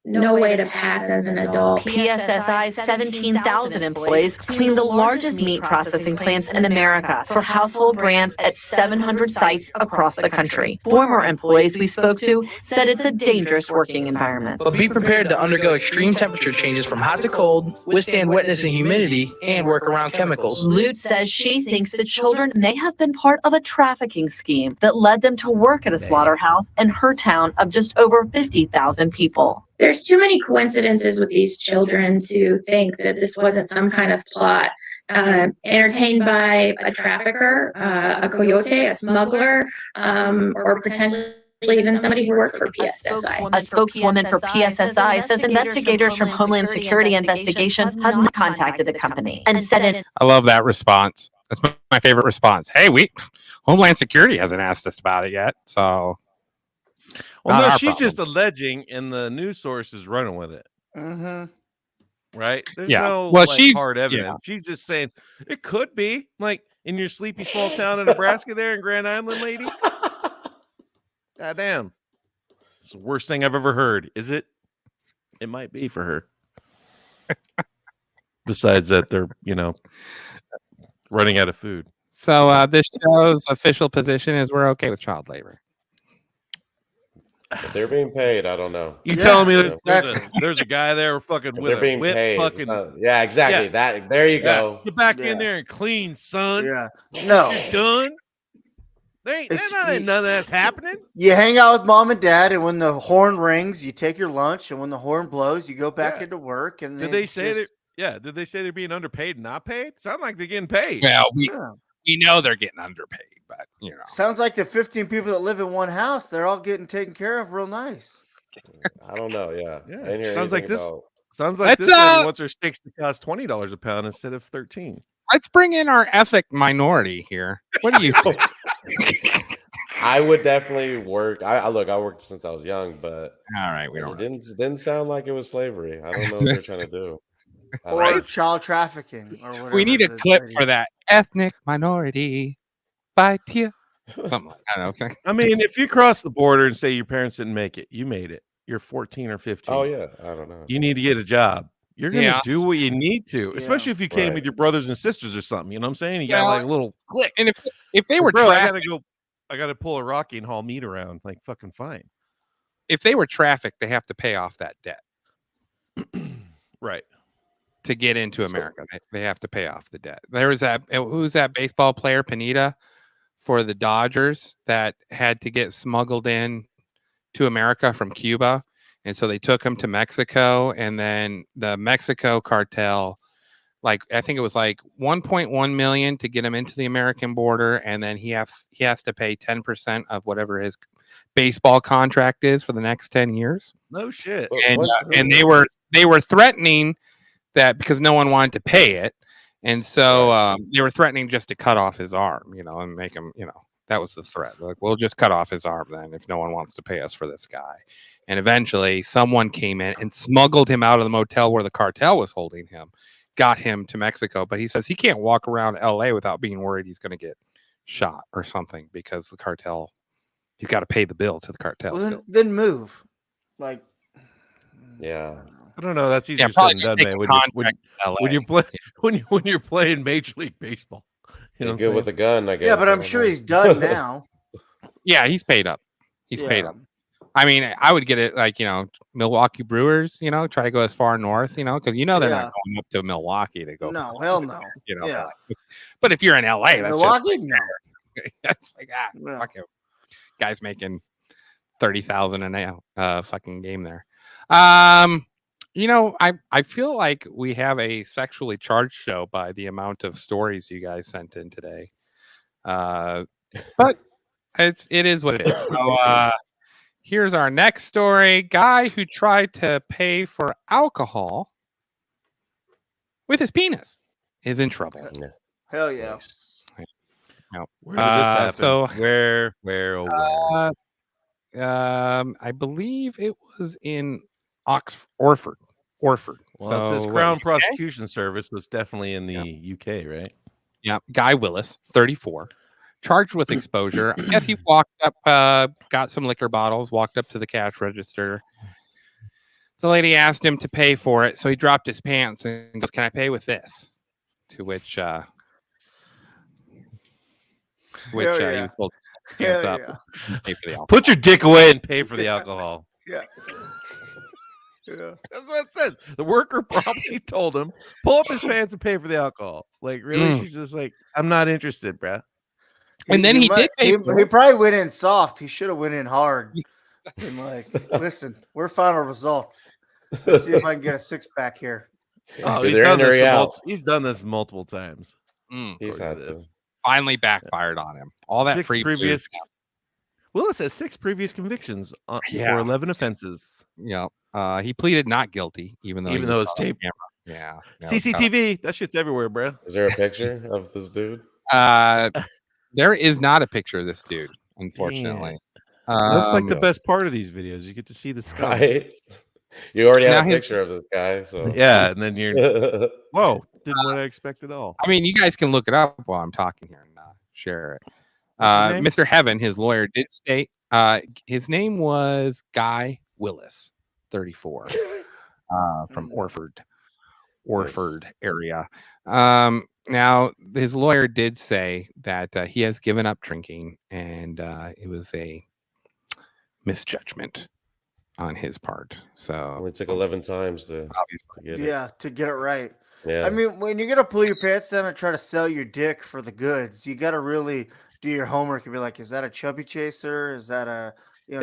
no way to pass as an adult. PSSI's 17,000 employees clean the largest meat processing plants in America for household brands at 700 sites across the country. Former employees we spoke to said it's a dangerous working environment. But be prepared to undergo extreme temperature changes from hot to cold, withstand wetness and humidity, and work around chemicals. Lute says she thinks the children may have been part of a trafficking scheme that led them to work at a slaughterhouse in her town of just over 50,000 people. There's too many coincidences with these children to think that this wasn't some kind of plot entertained by a trafficker, a coyote, a smuggler, or potentially even somebody who worked for PSSI. A spokeswoman for PSSI says investigators from Homeland Security Investigations have not contacted the company and said it. I love that response. That's my favorite response. Hey, Homeland Security hasn't asked us about it yet, so. Well, Not no, our she's problem. just alleging, and the news source is running with it. Mm-hmm. Right? There's Yeah. no Well, like, she's- hard evidence. She's just saying it could be like in your sleepy small town in Nebraska, there in Grand Island, lady. God damn, it's the worst thing I've ever heard. Is it? It might be for her. Besides that, they're running out of food. So this show's official position is we're okay with child labor. If they're being paid, I don't know. You telling me exactly. there's a guy there fucking If with they're a being whip paid. It's fucking not- yeah, exactly. Yeah. That there you go. Get back Yeah. in there and clean, son. Yeah. No. You're done. There's none of that's happening. You hang out with mom and dad, and when the horn rings, you take your lunch, and when the horn blows, you go back into work. And Did they say that? Yeah. Did they say they're being underpaid and not paid? Sound like they're getting paid. Well, Yeah. we know they're getting underpaid, but Sounds like the 15 people that live in one house, they're all getting taken care of real nice. I don't know. Yeah. Yeah. I didn't hear Sounds like anything this. about- Sounds like Let's, this lady wants her steaks to cost $20 a pound instead of $13. let's bring in our ethnic minority here. What do you think? I would definitely work. I worked since I was young, but All right, we it don't. didn't sound like it was slavery. I don't know what they're trying to do. I Or don't know. child trafficking or whatever. We need a this clip lady- for that ethnic minority. By Tia. Something like I don't know. I mean, if you cross the border and say your parents didn't make it, you made it. You're 14 or 15. Oh yeah, I don't know. You need to get a job. You're gonna Yeah. do what you need to, especially if you came Right. with your brothers and sisters or something. You know what I'm saying? You Yeah. got like a little click. And if they were Bro, trafficked, I gotta pull a Rocky and haul meat around. Like fucking fine. if they were trafficked, they have to pay off that debt Right. to get into America. They have to pay off the debt. There was who's that baseball player, Pineda, for the Dodgers that had to get smuggled in to America from Cuba. And so they took him to Mexico, and then the Mexico cartel, like I think it was like 1.1 million to get him into the American border, and then he has to pay 10% of whatever his baseball contract is for the next 10 years. No shit. But And what's- and they were threatening that because no one wanted to pay it, and so they were threatening just to cut off his arm, and make him, that was the threat. Like, we'll just cut off his arm then if no one wants to pay us for this guy. And eventually, someone came in and smuggled him out of the motel where the cartel was holding him, got him to Mexico. But he says he can't walk around LA without being worried he's going to get shot or something because the cartel. He's got to pay the bill to the cartel. Well, still. then move. Like, Yeah. I don't know. That's easier probably said than done, take man. a When contract in LA. you play when you're playing Major League Baseball, you know You're what good I'm with saying? a gun, I guess. yeah, but I I'm don't sure know. he's done now. Yeah, he's paid up. He's paid up. I mean, I would get it like, Milwaukee Brewers, try to go as far north, because they're not Yeah. going up to Milwaukee to go. No, hell no. Yeah. But if you're in LA, that's Milwaukee, just no. that's like Yeah. fuck it. Guys making 30,000 a fucking game there. I feel like we have a sexually charged show by the amount of stories you guys sent in today. But it is what it is. So here's our next story. Guy who tried to pay for alcohol with his penis. is in trouble. Hell yeah. Nice. No. Where did this happen? So where, oh, where? I believe it was in Orford. Well, it So says what, Crown UK? Prosecution Service was definitely in the UK, right? Yeah, Guy Willis, 34, charged with exposure. I guess he walked up, got some liquor bottles, walked up to the cash register. The lady asked him to pay for it, so he dropped his pants and goes, "Can I pay with this?" To which he was told to put his hands up and pay for the alcohol. Put your dick away and pay for the alcohol. Yeah. Yeah. That's what it says. The worker probably told him, pull up his pants and pay for the alcohol. Like, really? She's just like, I'm not interested, bruh. And then he did pay for He it. probably went in soft. He should have went in hard. And like, listen, we're final results. Let's see if I can get a 6-pack here. Oh, Is there in or out? he's done this multiple times. He's had to. Finally backfired on him. All that free previous. booze. Well, it says 6 previous convictions for Yeah. 11 offenses. Yeah. He pleaded not guilty, even though it's taped. Yeah. CCTV. That shit's everywhere, bro. Is there a picture of this dude? There is not a picture of this dude, unfortunately. That's like the best part of these videos. You get to see the skull. Right. You already have Now a picture of this guy, so yeah, and then you're whoa, didn't what I expect at all. I mean, you guys can look it up while I'm talking here and share it. What's his name? Mr. Heaven, his lawyer, did state his name was Guy Willis, 34, from Orford area. Now, his lawyer did say that he has given up drinking, and it was a misjudgment on his part. So only took 11 times to get it. To get it right. Yeah. I mean, when you're gonna pull your pants down and try to sell your dick for the goods, you got to really do your homework and be like, is that a chubby chaser? Is that a,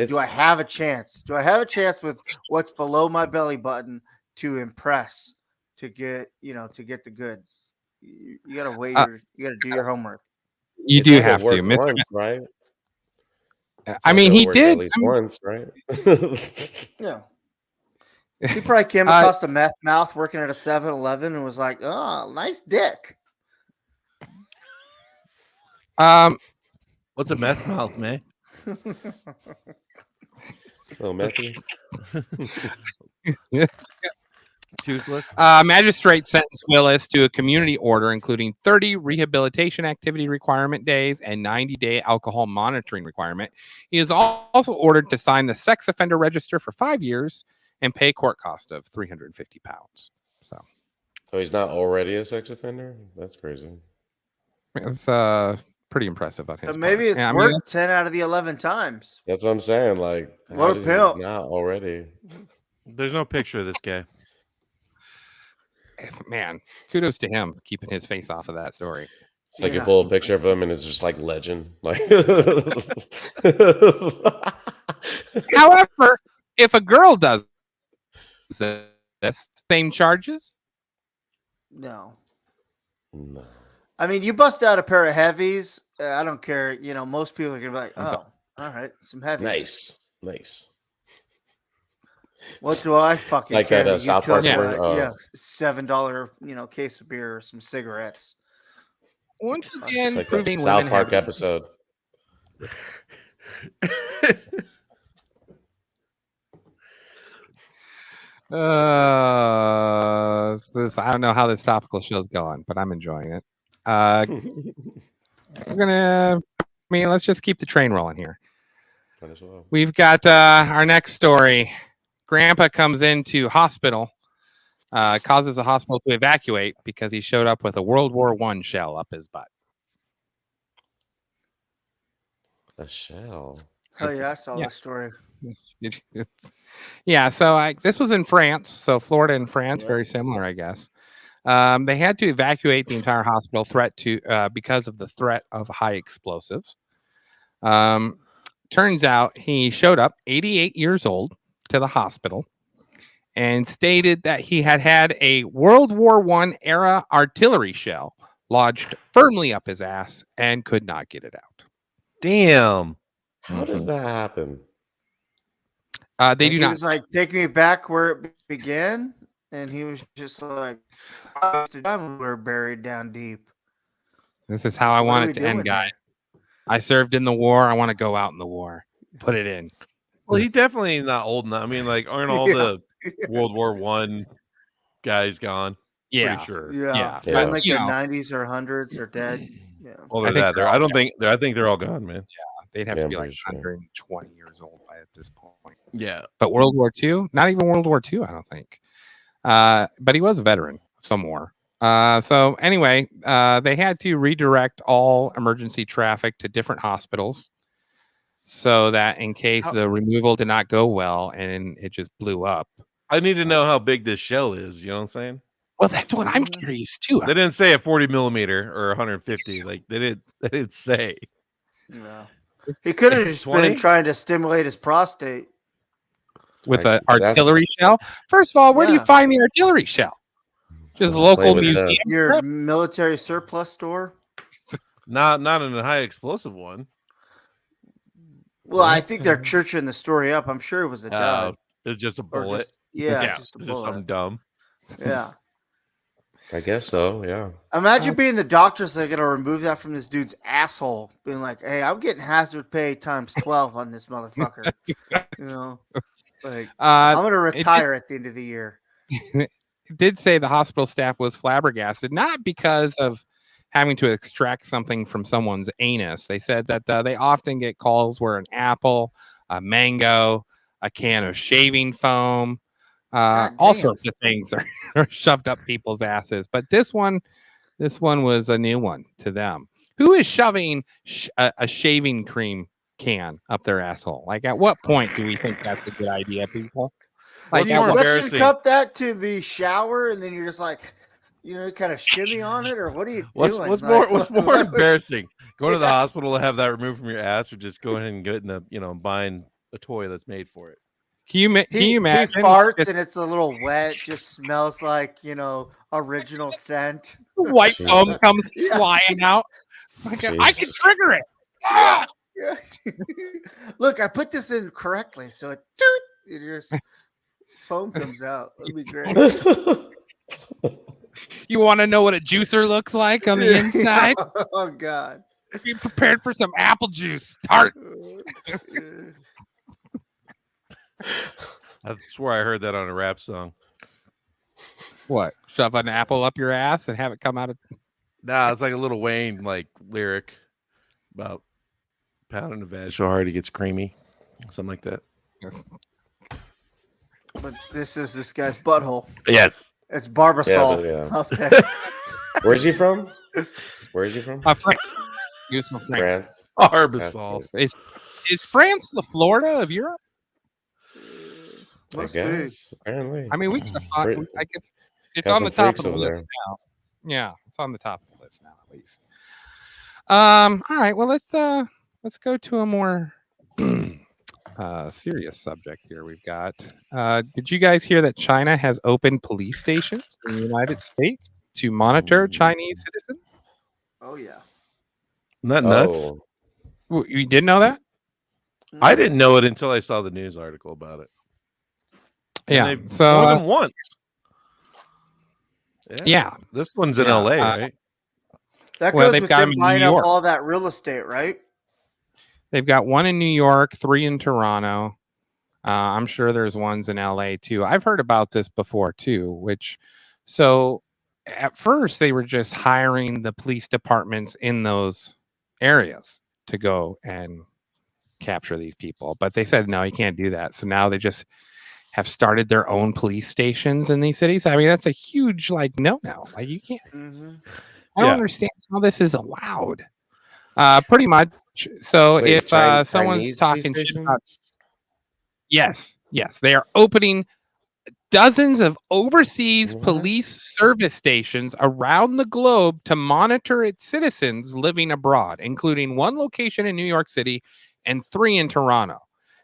do I have a chance? Do I have a chance with what's below my belly button to impress, to get, to get the goods? You got to wait. You got to do your homework. You do have to, Mr. Once, right? I mean, he did at least once, right? Yeah. He probably came across a meth mouth working at a 7-Eleven and was like, "Oh, nice dick." What's a meth mouth, man? Oh, methy. Toothless. Magistrate sentenced Willis to a community order, including 30 rehabilitation activity requirement days and 90-day alcohol monitoring requirement. He is also ordered to sign the sex offender register for 5 years and pay court cost of £350. So he's not already a sex offender? That's crazy. It's pretty impressive on his So maybe part. it's worked 10 out of the 11 times. That's what I'm saying. Like, what a pimp! Not already. There's no picture of this guy. Man, kudos to him keeping his face off of that story. It's like you pull a picture of him and it's just like legend. Like, however, if a girl does this, same charges? No. I mean, you bust out a pair of heavies. I don't care. Most people are gonna be like, "Oh, all right, some heavies." Nice. What do I fucking like care? that South Park $7, case of beer or some cigarettes. Once again, like proving South Park episode. I don't know how this topical show's going, but I'm enjoying it. Let's just keep the train rolling here. We've got our next story. Grandpa comes into hospital, causes the hospital to evacuate because he showed up with a World War I shell up his butt. A shell? Oh yeah, I saw that story. Yeah, so this was in France. So Florida and France, very similar, I guess. They had to evacuate the entire hospital because of the threat of high explosives. Turns out he showed up 88 years old to the hospital and stated that he had a World War I era artillery shell lodged firmly up his ass and could not get it out. Damn. How does that happen? They do not. He was like, take me back where it began. and he was just like, "I used to we were buried down deep." This is how I What are want we it to end, doing guys. here? I served in the war. I want to go out in the war. Put it in. Well, he definitely not old enough. I mean, like, aren't all the World War I guys gone? Yeah. Pretty sure. Yeah, Yeah. in like You the know. 90s or hundreds are dead. Yeah, Well, I they're think that. they're They're, all I don't think. I think they're all gone, man. They'd have Yeah, to I'm be like pretty sure. 120 years old by at this point. Yeah. But World War II, not even World War II, I don't think. But he was a veteran of some war. So anyway, they had to redirect all emergency traffic to different hospitals so that in case the removal did not go well and it just blew up. I need to know how big this shell is. You know what I'm saying? Well, that's what I'm curious too. They didn't say a 40 millimeter or 150. Like they didn't say. yeah. He could have just 20? been trying to stimulate his prostate. With Like, an artillery shell. First of all, where do you find the artillery shell? Just a local with museum. Your strip? military surplus store. Not in a high explosive one. Well, I think they're churching the story up. I'm sure it was a dud. It's just a Or bullet. just- yeah, yeah, just a it's just something bullet. dumb. Yeah. I guess so. Yeah. Imagine being the doctors that are going to remove that from this dude's asshole, being like, "Hey, I'm getting hazard pay times 12 on this motherfucker." You know, like I'm going to retire at the end of the year. It did say the hospital staff was flabbergasted, not because of having to extract something from someone's anus. They said that they often get calls where an apple, a mango, a can of shaving foam, all sorts of things are shoved up people's asses. But this one was a new one to them. Who is shoving a shaving cream can up their asshole? Like, at what point do we think that's a good idea, people? Like, you suction cup that to the shower, and then you're just like, kind of shimmy on it, or what are you doing? What's more embarrassing? Going to the hospital to have that removed from your ass, or just going ahead and getting buying a toy that's made for it? Can you imagine? He farts and it's a little wet, just smells like, original scent. White foam comes flying out. I can trigger it. Ah! Yeah. Look, I put this in correctly, so it just foam comes out. That'd be great. You want to know what a juicer looks like on the inside? Oh God! Be prepared for some apple juice. Tart. I swear I heard that on a rap song. What? Shove an apple up your ass and have it come out of? Nah, it's like a Little Wayne lyric about pounding the veg so hard it gets creamy, something like that. Yes. But this is this guy's butthole. Yes, it's Barbasol. Yeah. Up there. Where's he from? Where is he from? France. He was from France. Barbasol. Is France the Florida of Europe? I guess. Apparently. I mean, we can find. I guess it's on the top of the list now. Yeah, it's on the top of the list now, at least. All right. Well, let's go to a more serious subject here. We've got. Did you guys hear that China has opened police stations in the United States to monitor Chinese citizens? Oh yeah. Isn't that nuts? You didn't know that? I didn't know it until I saw the news article about it. Yeah. So more than once. Yeah. This one's in LA, right? That goes with them buying up all that real estate, right? They've got one in New York, 3 in Toronto. I'm sure there's ones in LA too. I've heard about this before too, so at first they were just hiring the police departments in those areas to go and capture these people. But they said, no, you can't do that. So now they just have started their own police stations in these cities. I mean, that's a huge no. Like, you can't. I don't understand how this is allowed. Pretty much. So if someone's talking shit about, yes, they are opening dozens of overseas police service stations around the globe to monitor its citizens living abroad, including 1 location in New York City and 3 in Toronto.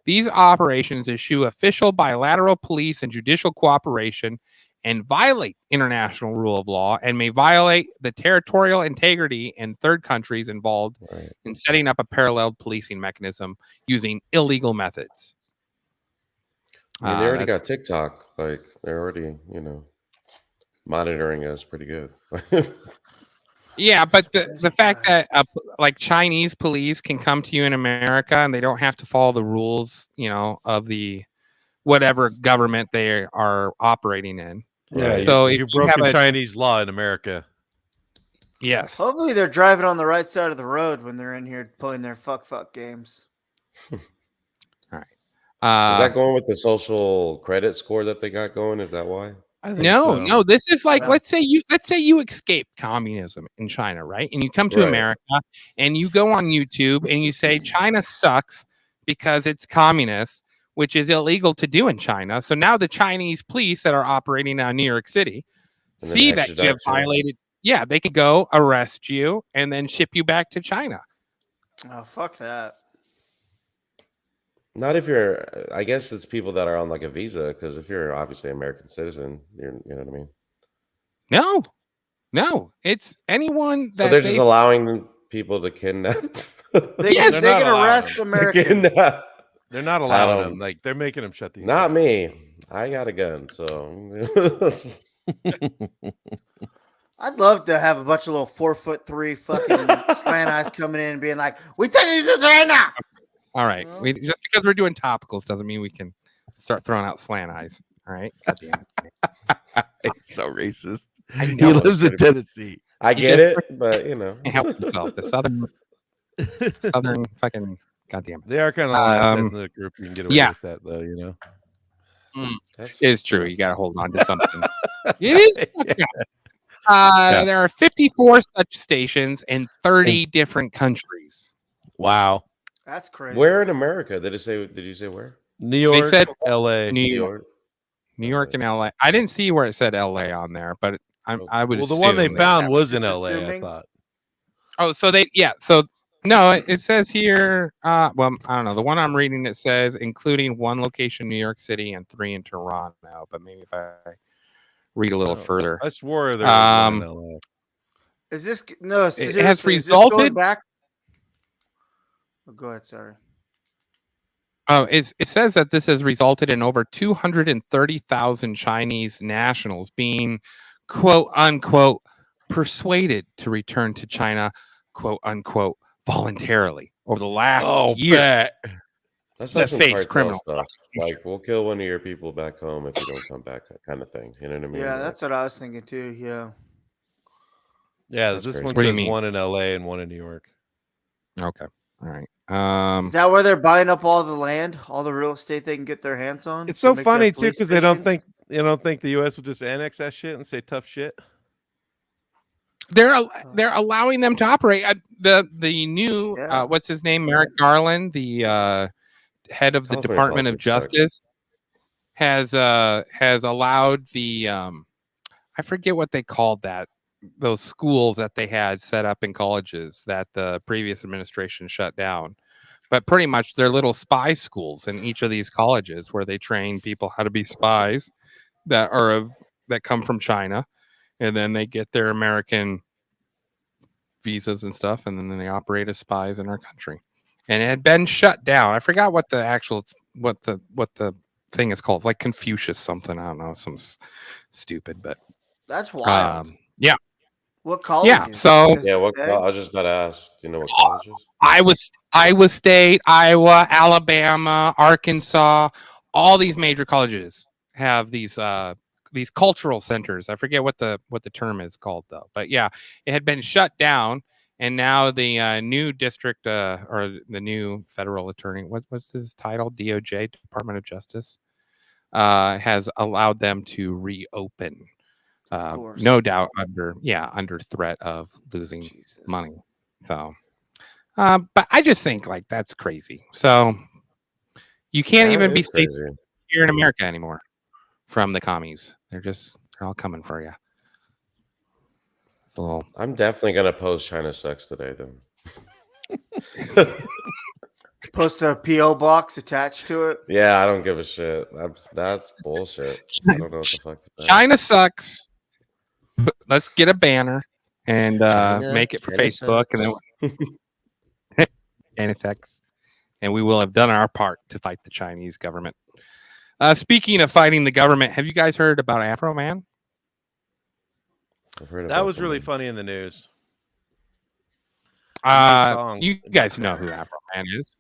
These operations eschew official bilateral police and judicial cooperation and violate international rule of law and may violate the territorial integrity in third countries involved in setting up a parallel policing mechanism using illegal methods. I mean, they already got TikTok. Like, they're already, monitoring us pretty good. Yeah, but the fact that like Chinese police can come to you in America and they don't have to follow the rules, of the whatever government they are operating in. Yeah, so you've broken Chinese law in America. Yes. Hopefully they're driving on the right side of the road when they're in here playing their fuck games. All right. Is that going with the social credit score that they got going? Is that why? No. This is like let's say you escape communism in China, right? And you come to America and you go on YouTube and you say China sucks because it's communist, which is illegal to do in China. So now the Chinese police that are operating out in New York City see that you have violated. Yeah, they can go arrest you and then ship you back to China. Oh, fuck that. Not if you're, I guess it's people that are on like a visa, because if you're obviously an American citizen, you know what I mean? No, it's anyone that so they're just allowing people to kidnap. They can arrest Americans. They're not allowing them. Like they're making them shut these. Not down. Me. I got a gun, so. I'd love to have a bunch of little 4'3" fucking slant eyes coming in and being like, "We take you to China." All right. Just because we're doing topicals doesn't mean we can start throwing out slant eyes. All right. It's so racist. I know he lives in Tennessee. I get it, but help himself. The southern fucking goddamn. They are kind of last in the group. You can get away with that, though. It's true. You got to hold on to something. It is. There are 54 such stations in 30 different countries. Wow. That's crazy. Where in America? Did you say where? New York, they said LA. New York and LA. I didn't see where it said LA on there, but I would. Well, the one they found was in LA. I thought. Oh, so no, it says here. Well, I don't know. The one I'm reading, it says including 1 location in New York City and 3 in Toronto. But maybe if I read a little further, I swore there was one in LA. Is this no? It has resulted back. Oh, go ahead. Sorry. Oh, it says that this has resulted in over 230,000 Chinese nationals being, quote unquote, persuaded to return to China, quote unquote, voluntarily over the last year. That's like that face criminal stuff. Like, we'll kill one of your people back home if you don't come back, kind of thing. You know what I mean? Yeah, that's what I was thinking too. Yeah. Yeah, this one says 1 in LA and 1 in New York. Okay. All right. Is that where they're buying up all the land, all the real estate they can get their hands on? It's so funny too, because they don't think the U.S. will just annex that shit and say tough shit. They're allowing them to operate. The new what's his name, Merrick Garland, the head of the Department of Justice, has allowed the I forget what they called that. Those schools that they had set up in colleges that the previous administration shut down, but pretty much they're little spy schools in each of these colleges where they train people how to be spies that come from China, and then they get their American visas and stuff, and then they operate as spies in our country. And it had been shut down. I forgot what the thing is called. It's like Confucius something. I don't know, some stupid, but that's wild. Yeah. What college? Yeah. So what? I was just about to ask. Do you know what colleges? Iowa State, Iowa, Alabama, Arkansas. All these major colleges have these cultural centers. I forget what the term is called though. But yeah, it had been shut down, and now the new district or the new federal attorney, what's his title? DOJ, Department of Justice, has allowed them to reopen. No doubt under threat of losing money. So, but I just think like that's crazy. So you can't even be safe here in America anymore from the commies. They're all coming for you. I'm definitely gonna post China sucks today, then. Post a PO box attached to it. Yeah, I don't give a shit. That's bullshit. I don't know what the fuck to say. China sucks. Let's get a banner and make it for Facebook, and then and we will have done our part to fight the Chinese government. Speaking of fighting the government, have you guys heard about Afroman? I've heard That of was really Afroman. funny in the news. Song. You guys know who Afroman is,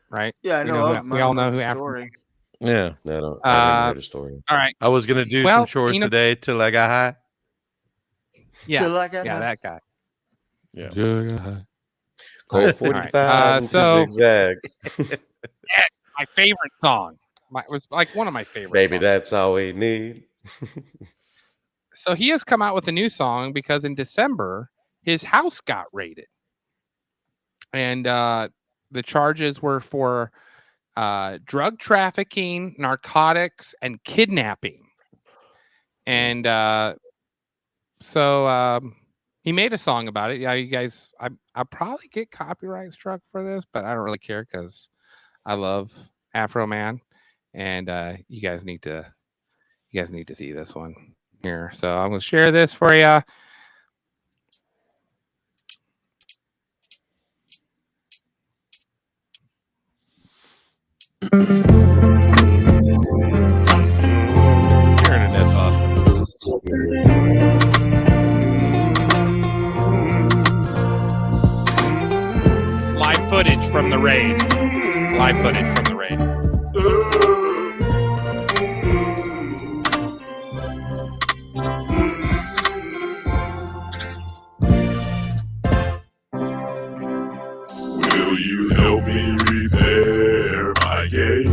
right? Yeah, I You know of who, him. we I all don't know who the Afroman. story. Yeah. No, I haven't heard a story. All right. I was gonna do some chores today till I got high. Yeah, Till I got yeah, high. that guy. Yeah. Cold All 45 right. into So zigzag. yes, my favorite song. It was like one of my favorite. Baby, songs. that's all we need. So he has come out with a new song because in December his house got raided, and the charges were for drug trafficking, narcotics, and kidnapping. And so he made a song about it. Yeah, you guys, I'll probably get copyright struck for this, but I don't really care because I love Afroman, and you guys need to see this one here. So I'm gonna share this for you. Your internet's awesome. Live footage from the raid. Live footage from the raid. Will you help me repair my gate?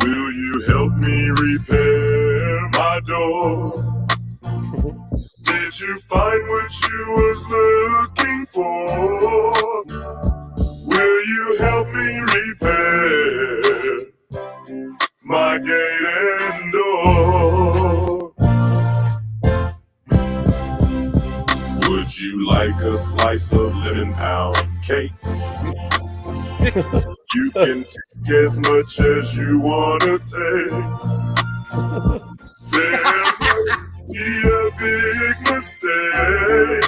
Will you help me repair my door? Did you find what you was looking for? Will you help me repair my gate and door? Would you like a slice of lemon pound cake? You can take as much as you want to take. There must be a big mistake.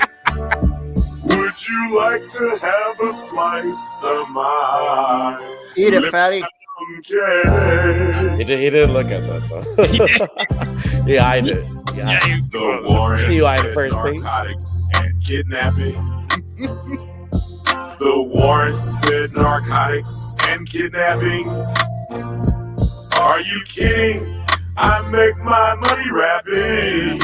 Would you like to have a slice of my Eat it, fatty. cake? He didn't look at that though. He eyed it. Yeah, The warrant Steve eyed said first base. narcotics and kidnapping. The warrant said narcotics and kidnapping. Are you kidding? I make my money rapping.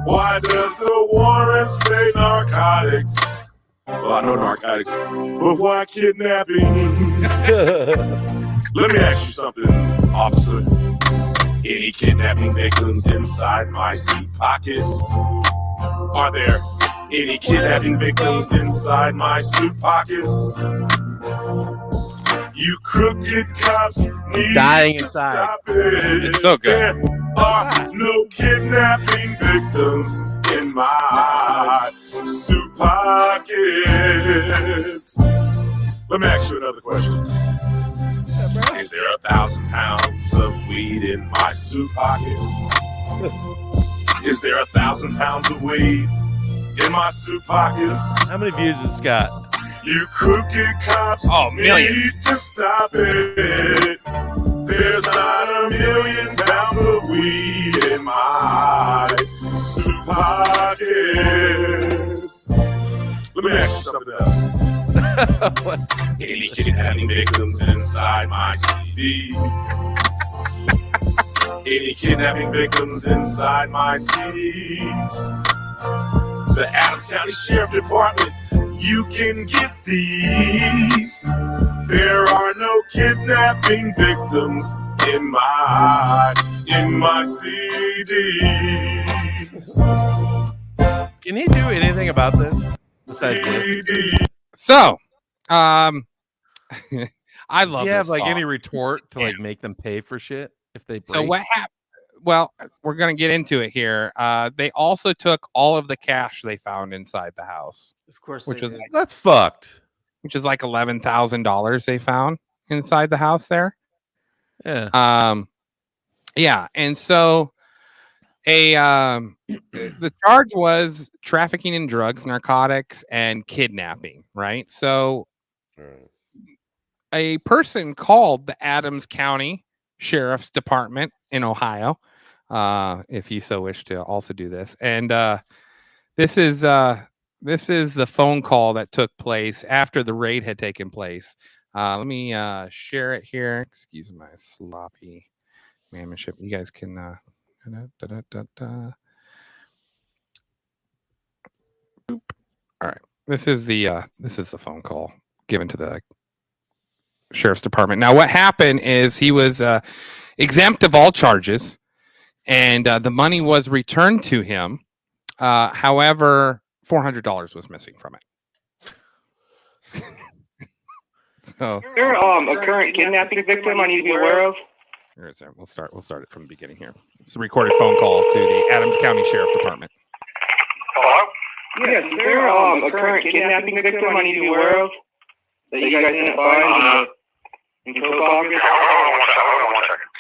Why does the warrant say narcotics? Well, I know narcotics, but why kidnapping? Let me ask you something, officer. Any kidnapping victims inside my suit pockets? Are there any kidnapping victims inside my suit pockets? You crooked cops need Dying to inside. stop it. It's so good. There are no kidnapping victims in my suit pockets. Let me ask you another question. Is there 1,000 pounds of weed in my suit pockets? Is there 1,000 pounds of weed in my suit pockets? How many views has Scott? You crooked cops millions. need to stop it. There's not 1,000,000 pounds of weed in my suit pockets. Let me ask you something else. Any kidnapping victims inside my CDs? Any kidnapping victims inside my CDs? The Adams County Sheriff Department, you can get these. There are no kidnapping victims in my CDs. Can he do anything about this? Besides CDs. So, I Does love he have this like song. any retort to like make them pay for shit if they break? So what happened? Well, we're gonna get into it here. They also took all of the cash they found inside the house, Of course, which they is did. That's fucked. which is like $11,000 they found inside the house there. Yeah. Yeah, and so the charge was trafficking in drugs, narcotics, and kidnapping. Right. So a person called the Adams County Sheriff's Department in Ohio if you so wish to also do this. And this is the phone call that took place after the raid had taken place. Let me share it here. Excuse my sloppy manship. You guys can. All right. This is the phone call given to the sheriff's department. Now, what happened is he was exempt of all charges, and the money was returned to him. However, $400 was missing from it. So, is there a current kidnapping victim I need to be aware of? Here is there. We'll start it from the beginning here. It's a recorded phone call to the Adams County Sheriff Department. Hello? Yes, is there a current kidnapping victim I need to be aware of that you guys didn't find in Coke Office? Hold on one second.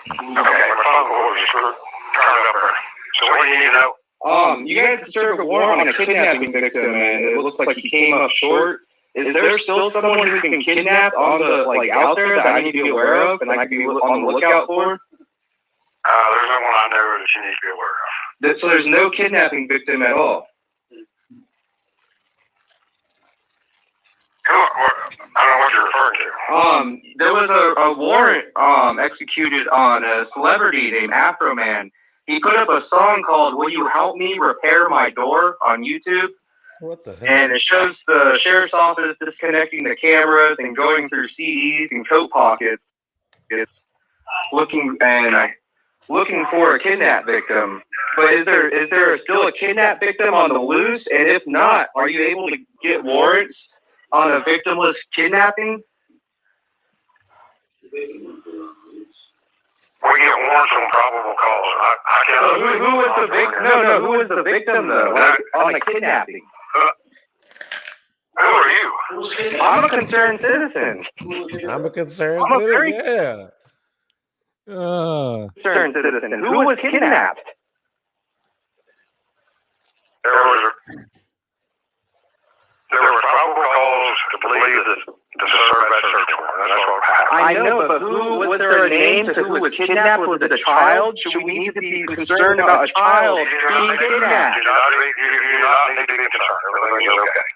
Okay, my phone call was just turn it up there. So what do you need to know? You guys served a warrant on a kidnapping victim, and it looks like he came up short. Is there still someone who's been kidnapped on the out there that I need to be aware of and I can be on the lookout for? There's no one I know that you need to be aware of. So there's no kidnapping victim at all? I don't know what you're referring to. There was a warrant executed on a celebrity named Afroman. He put up a song called "Will You Help Me Repair My Door" on YouTube. What the hell? And it shows the sheriff's office disconnecting the cameras and going through CDs and coat pockets. It's looking for a kidnap victim. But is there still a kidnap victim on the loose? And if not, are you able to get warrants on a victimless kidnapping? We get warrants on probable cause. I can't. Who was the victim? No. Who was the victim though? On the kidnapping. Who are you? I'm a concerned citizen. I'm a concerned citizen. Yeah. Concerned citizen. Who was kidnapped? There was probable cause to believe that to serve that search warrant. That's what happened. I know, but was there a name to who was kidnapped? Was it a child? Should we need to be concerned about a child being kidnapped? You do not need to be concerned. Everything is okay.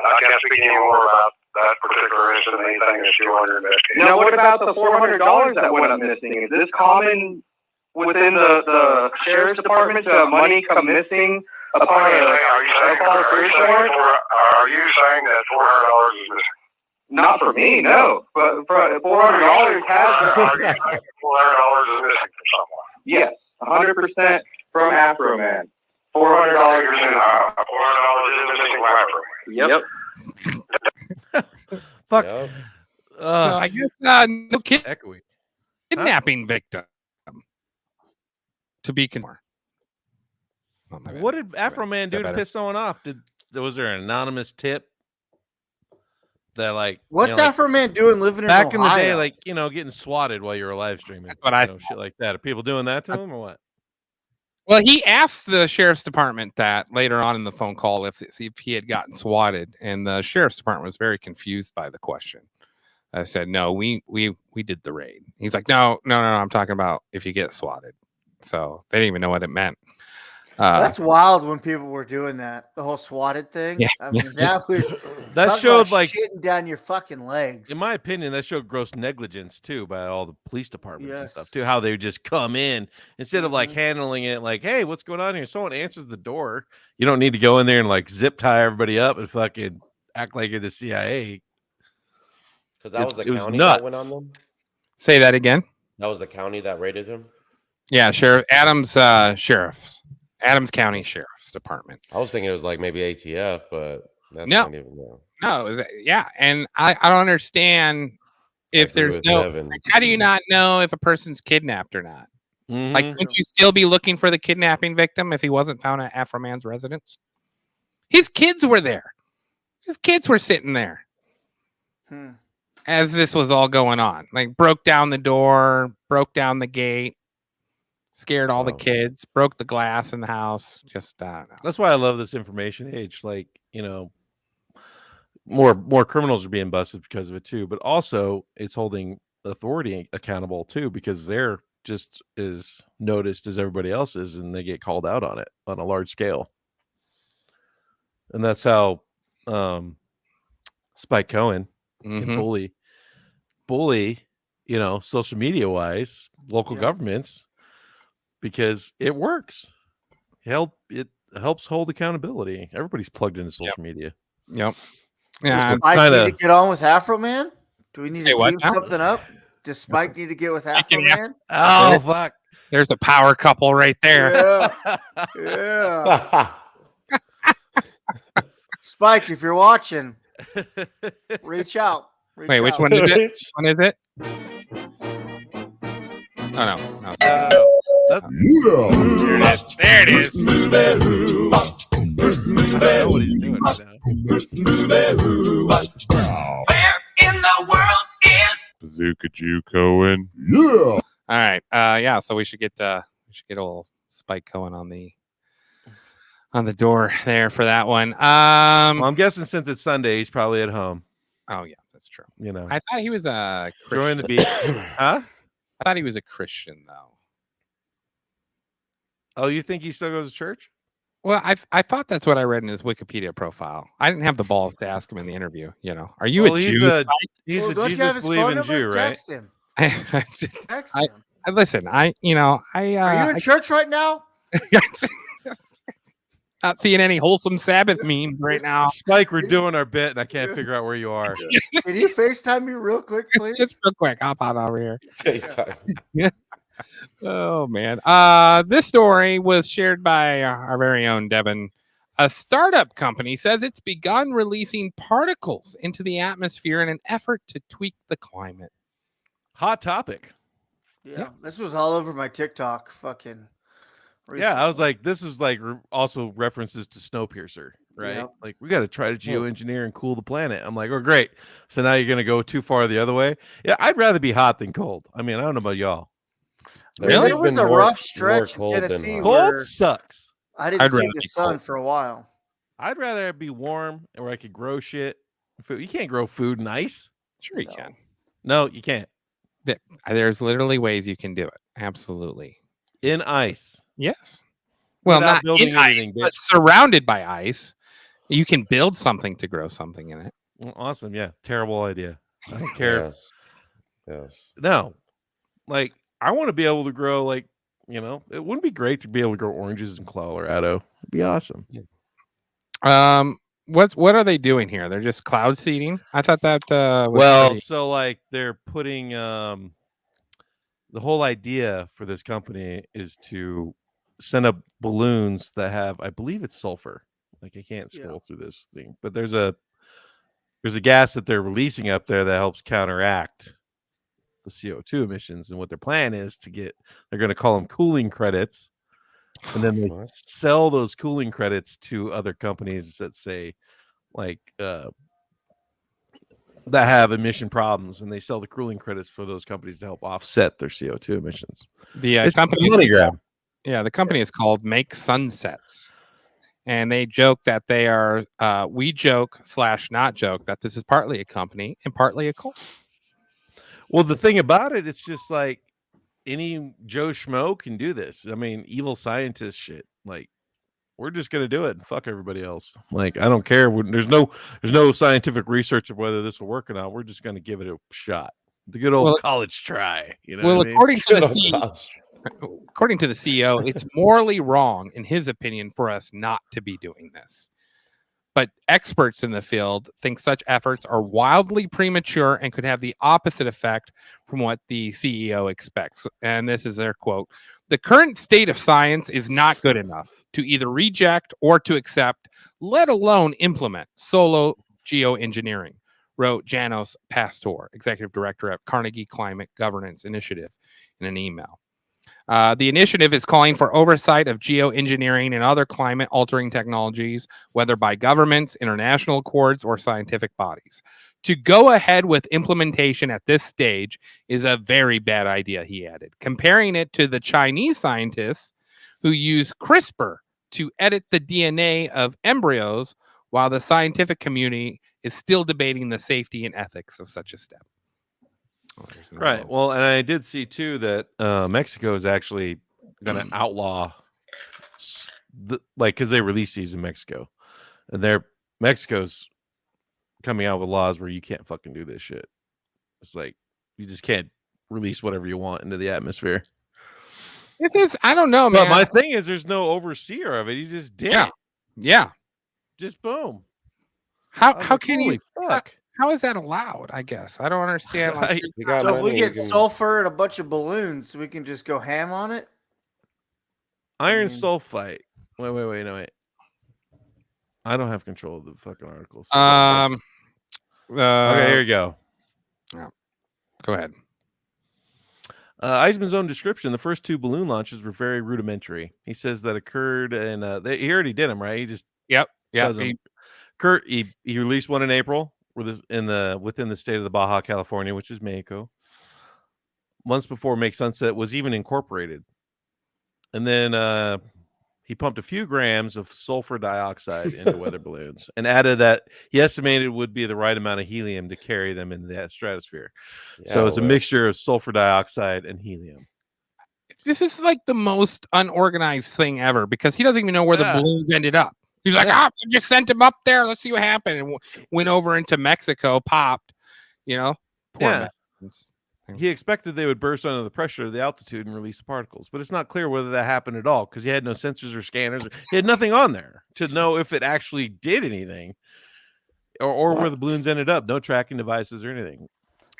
I can't speak any more about that particular incident, anything that's still under investigation. Now, what about the $400 that went up missing? Is this common within the sheriff's department to have money come missing upon a search warrant? Are you saying that $400 is missing? Not for me, no. But $400 has. Are you saying $400 is missing from someone? Yes, 100% from Afroman. $400 is missing. $400 is missing from Afroman. Yep. Fuck. Yep. So I guess no kidnapping victim to be concerned. Oh, what did Afroman do to piss someone off? Was there an anonymous tip that like what's Afroman doing living back in in the Ohio? day, like getting swatted while you were live streaming? That's what I shit like that. Are people doing that to him or what? Well, he asked the sheriff's department that later on in the phone call if he had gotten swatted, and the sheriff's department was very confused by the question. I said, "No, we did the raid." He's like, "No, I'm talking about if you get swatted." So they didn't even know what it meant. That's wild when people were doing that. The whole swatted thing. Yeah, I mean, that was that showed like shitting down your fucking legs. In my opinion, that showed gross negligence too by all the police departments and stuff too. How they would just come in instead of like handling it like, "Hey, what's going on here?" Someone answers the door. You don't need to go in there and like zip tie everybody up and fucking act like you're the CIA. Because that was the county nuts. that went on them. Say that again. That was the county that raided him. Yeah, Sheriff Adams, Adams County Sheriff's Department. I was thinking it was like maybe ATF, but that's No. not even know. No, and I don't understand if there's no. Like, how do you not know if a person's kidnapped or not? Mm-hmm. Like, wouldn't you still be looking for the kidnapping victim if he wasn't found at Afroman's residence? His kids were there. His kids were sitting there as this was all going on. Like, broke down the door, broke down the gate, scared all the kids, broke the glass in the house. Just I don't know. That's why I love this information age. Like, more criminals are being busted because of it too, but also it's holding authority accountable too, because they're just as noticed as everybody else is, and they get called out on it on a large scale. And that's how Spike Cohen can bully, social media wise, local governments, because it works. It helps hold accountability. Everybody's plugged into social media. Yep. Does Spike need to get on with Afroman? Do we need to team now? something up? Does Spike need to get with Afroman? Oh, fuck. There's a power couple right there. Yeah. Spike, if you're watching, reach out. Wait, which one is it? Which one is it? Oh, no. There it is. I know what he's doing right now. Where in the world is Bazooka Jew Cohen? Yeah. All right. Yeah. So we should get old Spike Cohen on the door there for that one. Well, I'm guessing since it's Sunday, he's probably at home. Oh yeah, that's true. I thought he was a Christian. Join the beach, huh? I thought he was a Christian though. Oh, you think he still goes to church? Well, I thought that's what I read in his Wikipedia profile. I didn't have the balls to ask him in the interview. Are you a Jew? He's a Jesus believing Jew, right? Text him. Text him. Listen, are you in church right now? Not seeing any wholesome Sabbath memes right now. Spike, we're doing our bit, and I can't figure out where you are. Can you FaceTime me real quick, please? Just real quick. Hop on over here. FaceTime. Oh, man. This story was shared by our very own Devin. A startup company says it's begun releasing particles into the atmosphere in an effort to tweak the climate. Hot topic. Yeah, this was all over my TikTok. Fucking. Recently. Yeah, I was like, this is like also references to Snowpiercer, right? Yep. Like, we got to try to geoengineer and cool the planet. I'm like, oh, great. So now you're going to go too far the other way? Yeah, I'd rather be hot than cold. I mean, I don't know about y'all. Really? It was a rough stretch in Tennessee. Cold sucks. I didn't see the sun for a while. I'd rather be warm where I could grow shit. You can't grow food in ice. Sure you can. No, you can't. There's literally ways you can do it. Absolutely. In ice. Yes. Well, Without not in ice, but surrounded by ice. You can build something to grow something in it. Well, awesome. Yeah. Terrible idea. I don't care. Yes. No. Like, I want to be able to grow, it wouldn't be great to be able to grow oranges in Colorado. It'd be awesome. What are they doing here? They're just cloud seeding? I thought that so they're putting the whole idea for this company is to send up balloons that have, I believe it's sulfur. Like, I can't scroll through this thing, but there's a gas that they're releasing up there that helps counteract the CO2 emissions. And what their plan is they're going to call them cooling credits. And then they sell those cooling credits to other companies that say, that have emission problems, and they sell the cooling credits for those companies to help offset their CO2 emissions. The company, money grab. Yeah, the company is called Make Sunsets, and they joke that they are. We joke / not joke that this is partly a company and partly a cult. Well, the thing about it, it's just like any Joe Schmo can do this. I mean, evil scientist shit. Like, we're just gonna do it and fuck everybody else. Like, I don't care. There's no scientific research of whether this will work or not. We're just gonna give it a shot. The good old college try. According to the CEO, it's morally wrong, in his opinion, for us not to be doing this. But experts in the field think such efforts are wildly premature and could have the opposite effect from what the CEO expects. And this is their quote: "The current state of science is not good enough to either reject or to accept, let alone implement solo geoengineering," wrote Janos Pastor, executive director at Carnegie Climate Governance Initiative, in an email. The initiative is calling for oversight of geoengineering and other climate-altering technologies, whether by governments, international accords, or scientific bodies. To go ahead with implementation at this stage is a very bad idea, he added, comparing it to the Chinese scientists who use CRISPR to edit the DNA of embryos, while the scientific community is still debating the safety and ethics of such a step. Right. Well, and I did see too that Mexico is actually going to outlaw, because they release these in Mexico, and Mexico's coming out with laws where you can't fucking do this shit. It's like you just can't release whatever you want into the atmosphere. This is, I don't know, man. But my thing is, there's no overseer of it. He just did it. Yeah. Just boom. How can holy you? Fuck. How is that allowed? I guess I don't understand. Like, so if we get sulfur and a bunch of balloons, we can just go ham on it. Iron sulfite. Wait. I don't have control of the fucking articles. Okay, here you go. Yeah. Go ahead. Eisman's own description: the first 2 balloon launches were very rudimentary. He says that occurred, and he already did them, right? He just does them. He released one in April within the state of the Baja California, which is Mexico. Months before Make Sunset was even incorporated, and then he pumped a few grams of sulfur dioxide into weather balloons and added that he estimated would be the right amount of helium to carry them into the stratosphere. So it's a mixture of sulfur dioxide and helium. This is like the most unorganized thing ever because he doesn't even know where the balloons ended up. He's like, I just sent him up there. Let's see what happened. And went over into Mexico, popped, Poor Mexicans. He expected they would burst under the pressure of the altitude and release the particles, but it's not clear whether that happened at all because he had no sensors or scanners. He had nothing on there to know if it actually did anything or where the balloons ended up. No tracking devices or anything.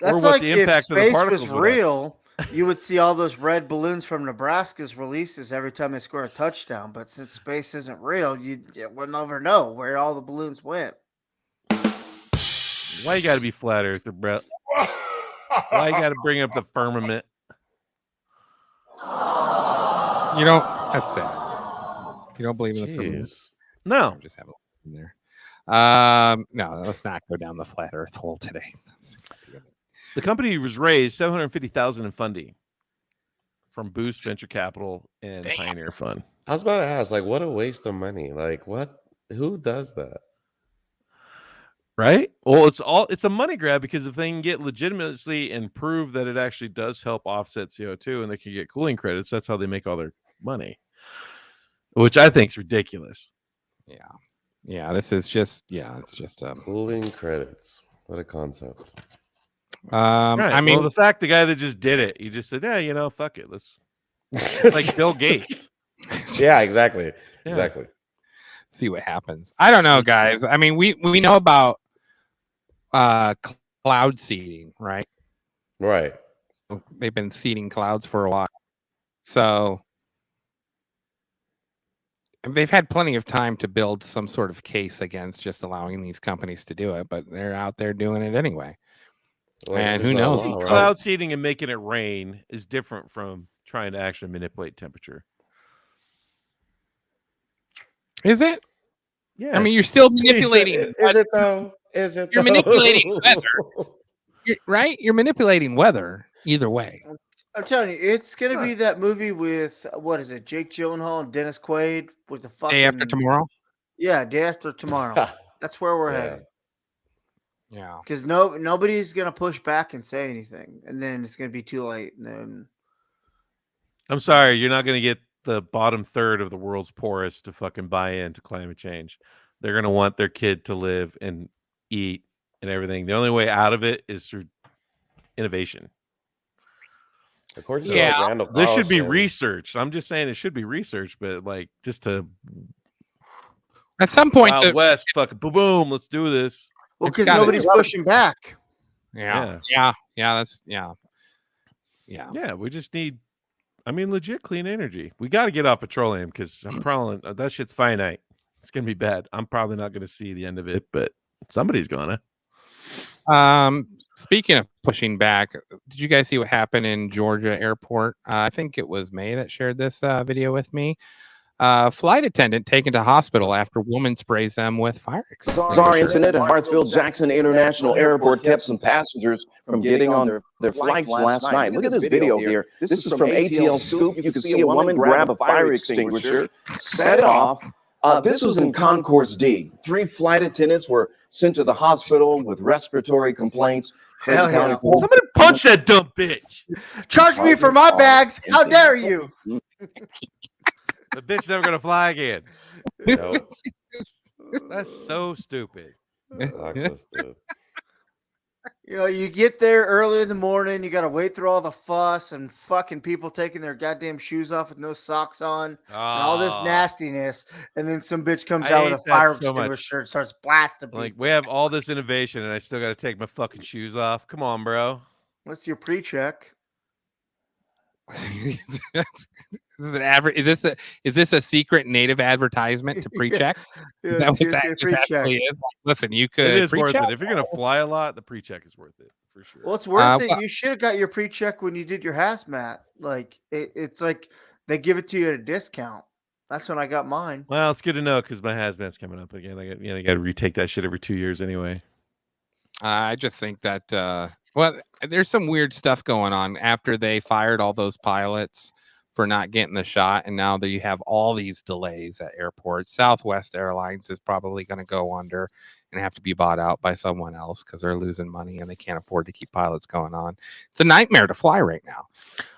That's or like the impact if space of the was real, you would see all those red balloons from Nebraska's releases every time they score a touchdown. But since space isn't real, you would never know where all the balloons went. Why you got to be flat earther, Brett? Why you got to bring up the firmament? That's sad. You don't believe in the firmament? No. Just have a in there. No, let's not go down the flat earth hole today. The company was raised $750,000 in funding from Boost Venture Capital and Pioneer Fund. I was about to ask, like, what a waste of money. Like, what? Who does that? Right? Well, it's a money grab because if they can get legitimacy and prove that it actually does help offset CO2 and they can get cooling credits, that's how they make all their money, which I think is ridiculous. Yeah. This is just it's just cooling credits. What a concept. Right. I mean, the fact the guy that just did it, he just said, fuck it, let's. It's like Bill Gates. Yeah, exactly. Exactly. See what happens. I don't know, guys. I mean, we know about cloud seeding, right? Right. They've been seeding clouds for a while. So they've had plenty of time to build some sort of case against just allowing these companies to do it, but they're out there doing it anyway. Well, and who knows? Cloud seeding and making it rain is different from trying to actually manipulate temperature. Is it? Yeah. I mean, you're still manipulating. Is it though? Is it? You're manipulating weather, right? You're manipulating weather either way. I'm telling you, it's gonna be that movie with what is it? Jake Gyllenhaal and Dennis Quaid with the fucking Day After Tomorrow. Yeah, Day After Tomorrow. That's where we're headed. Yeah, because nobody's gonna push back and say anything, and then it's gonna be too late. And then I'm sorry, you're not gonna get the bottom third of the world's poorest to fucking buy into climate change. They're gonna want their kid to live and eat and everything. The only way out of it is through innovation. Of course, Randall this should be researched. I'm just saying it should be researched, but like just to at some point, Wild West, fucking boom, let's do this. Well, because nobody's pushing back. Yeah. We just need, legit clean energy. We got to get off petroleum because I'm probably that shit's finite. It's gonna be bad. I'm probably not gonna see the end of it, but somebody's gonna. Speaking of pushing back, did you guys see what happened in Georgia airport? I think it was May that shared this video with me. Flight attendant taken to hospital after woman sprays them with fire extinguisher. Bizarre incident at Hartsfield-Jackson International Airport kept some passengers from getting on their flights last night. Look at this video here. This is from ATL Scoop. You can see a woman grab a fire extinguisher, set it off. This was in Concourse D. 3 flight attendants were sent to the hospital with respiratory complaints. Hell yeah. Somebody punch that dumb bitch. Charge me for my bags. How dare you? The bitch never gonna fly again. Nope. That's so stupid. Blacklisted. You know, you get there early in the morning, you got to wait through all the fuss and fucking people taking their goddamn shoes off with no socks on and all this nastiness. And then some bitch comes I out with a hate that fire so much. extinguisher and starts blasting people. Like, we have all this innovation and I still got to take my fucking shoes off. Come on, bro. What's your pre-check? Is this a secret native advertisement to pre-check? Yeah, Is that what TSA that pre-check. actually is? Like, listen, you could. It is worth pre-check? it. If you're gonna fly a lot, the pre-check is worth it for sure. Well, it's worth it. You should have got your pre-check when you did your hazmat. Like it's like they give it to you at a discount. That's when I got mine. Well, it's good to know because my hazmat's coming up again. I got to retake that shit every 2 years anyway. I just think that well, there's some weird stuff going on after they fired all those pilots for not getting the shot, and now that you have all these delays at airports. Southwest Airlines is probably going to go under and have to be bought out by someone else because they're losing money and they can't afford to keep pilots going on. It's a nightmare to fly right now.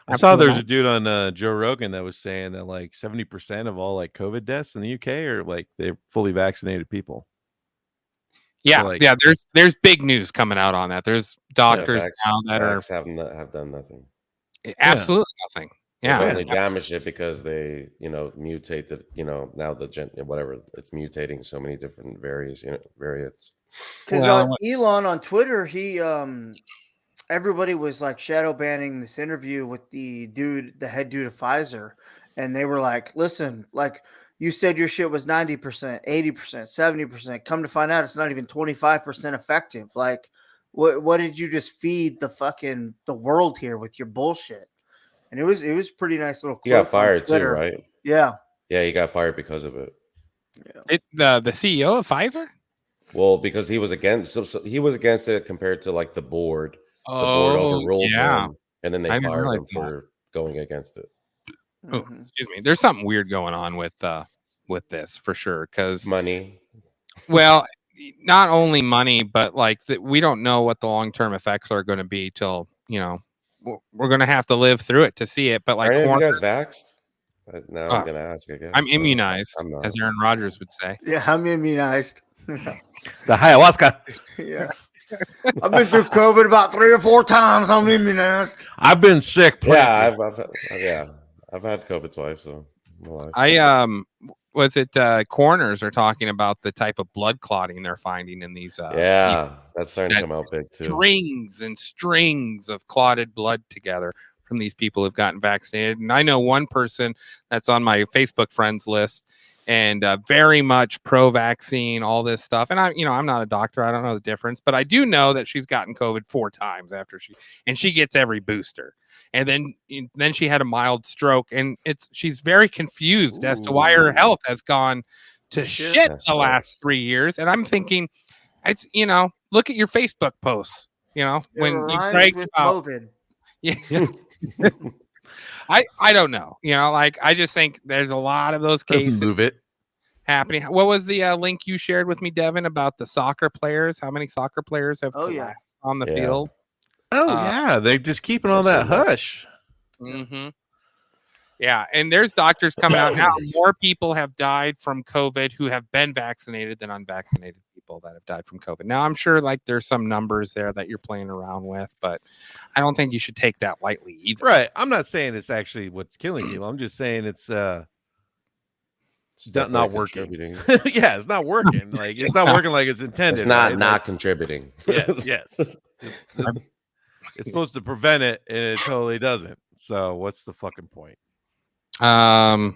I saw there's a dude on Joe Rogan that was saying that like 70% of all like COVID deaths in the UK are like they're fully vaccinated people. Yeah, So, like, yeah. There's big news coming out on that. There's doctors now that have done nothing. Absolutely nothing. Yeah, they only damaged it because they, mutated. Now whatever it's mutating so many different variants. Because Elon on Twitter, he everybody was like shadow banning this interview with the head dude of Pfizer, and they were like, "Listen, like you said your shit was 90%, 80%, 70%. Come to find out, it's not even 25% effective. Like, what did you just feed the world here with your bullshit?" And it was pretty nice little. He got fired too, right? Yeah. Yeah, he got fired because of it. Yeah. The CEO of Pfizer. Well, because he was against it compared to like the board. The board overruled him, and then they fired him for going against it. Oh, excuse me. There's something weird going on with this for sure. Because money. Well, not only money, but like we don't know what the long-term effects are going to be till we're going to have to live through it to see it. But like, are you guys vaxxed? Now I'm going to ask again. I'm immunized, as Aaron Rodgers would say. Yeah, I'm immunized. The ayahuasca. Yeah. I've been through COVID about 3 or 4 times. I'm immunized. I've been sick. Yeah, I've had COVID twice. So coroners are talking about the type of blood clotting they're finding in these. That's starting to come out big too. Strings and strings of clotted blood together from these people who've gotten vaccinated. And I know one person that's on my Facebook friends list and very much pro-vaccine, all this stuff. And I'm not a doctor. I don't know the difference, but I do know that she's gotten COVID 4 times after she gets every booster. And then she had a mild stroke, and she's very confused as to why her health has gone to shit the last 3 years. And I'm thinking, it's look at your Facebook posts. When you break about COVID. Yeah. I don't know. I just think there's a lot of those cases happening. What was the link you shared with me, Devin, about the soccer players? How many soccer players have collapsed on the field? Oh yeah, they just keeping on that hush. Mm-hmm. Yeah, and there's doctors coming out now. More people have died from COVID who have been vaccinated than unvaccinated people that have died from COVID. Now, I'm sure like there's some numbers there that you're playing around with, but I don't think you should take that lightly either. Right. I'm not saying it's actually what's killing people. I'm just saying it's not working. Yeah, it's not working. Like it's not working like it's intended. It's not contributing. Yeah, yes. It's supposed to prevent it, and it totally doesn't. So what's the fucking point? All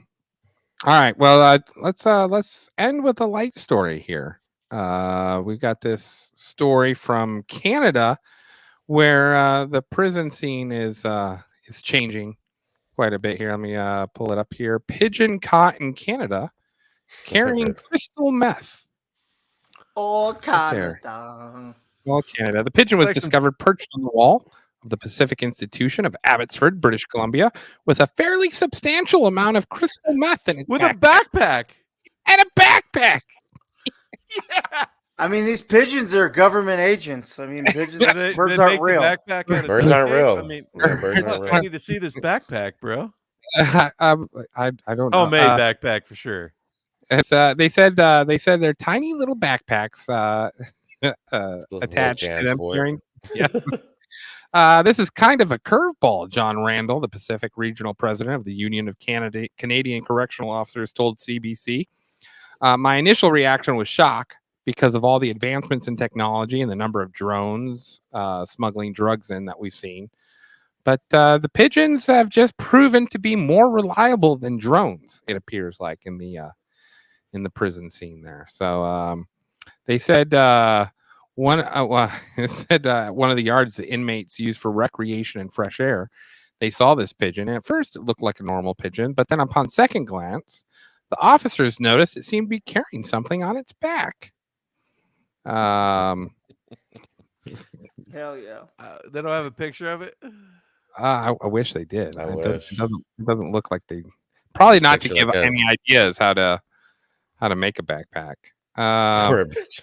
right. Well, let's end with a light story here. We've got this story from Canada where the prison scene is changing quite a bit here. Let me pull it up here. Pigeon caught in Canada carrying crystal meth. Oh, Canada. Well, Canada. The pigeon was discovered perched on the wall of the Pacific Institution of Abbotsford, British Columbia, with a fairly substantial amount of crystal meth in its a backpack. And a backpack. Yes. I mean, these pigeons are government agents. I mean, pigeons, birds they aren't make the real. backpack out of Birds duct aren't tape? real. I mean, Yeah, birds aren't I real. need to see this backpack, bro. I don't know. Homemade backpack for sure. It's, they said they're tiny little backpacks attached to them. Yeah. This is kind of a curveball, John Randall, the Pacific Regional President of the Union of Canadian Correctional Officers, told CBC. My initial reaction was shock because of all the advancements in technology and the number of drones smuggling drugs in that we've seen. But the pigeons have just proven to be more reliable than drones, it appears like, in the prison scene there. So they said one of the yards the inmates used for recreation and fresh air. They saw this pigeon, and at first it looked like a normal pigeon, but then upon second glance, the officers noticed it seemed to be carrying something on its back. Hell yeah! They don't have a picture of it. I wish they did. I It wish. doesn't look like they. Probably Just not to picture give like a- any ideas how to make a backpack. For a bitch.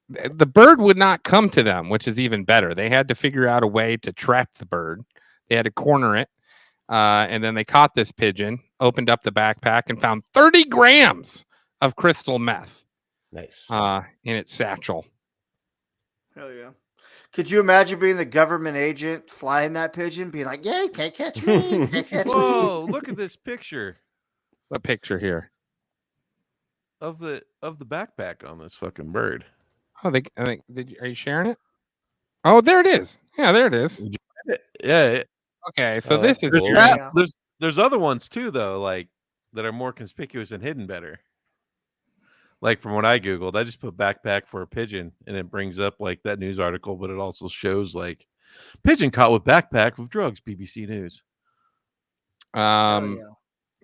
The bird would not come to them, which is even better. They had to figure out a way to trap the bird. They had to corner it, and then they caught this pigeon, opened up the backpack, and found 30 grams of crystal meth. Nice. In its satchel. Hell yeah! Could you imagine being the government agent flying that pigeon, being like, "Yeah, you can't catch me, you can't catch Whoa! me." Look at this picture. What picture here? Of the backpack on this fucking bird. Oh, are you sharing it? Oh, there it is. Yeah, there it is. Yeah. Okay, so Oh, this that's is cool. Yeah. There's other ones too though, like that are more conspicuous and hidden better. Like from what I googled, I just put backpack for a pigeon, and it brings up like that news article, but it also shows like pigeon caught with backpack with drugs. BBC News.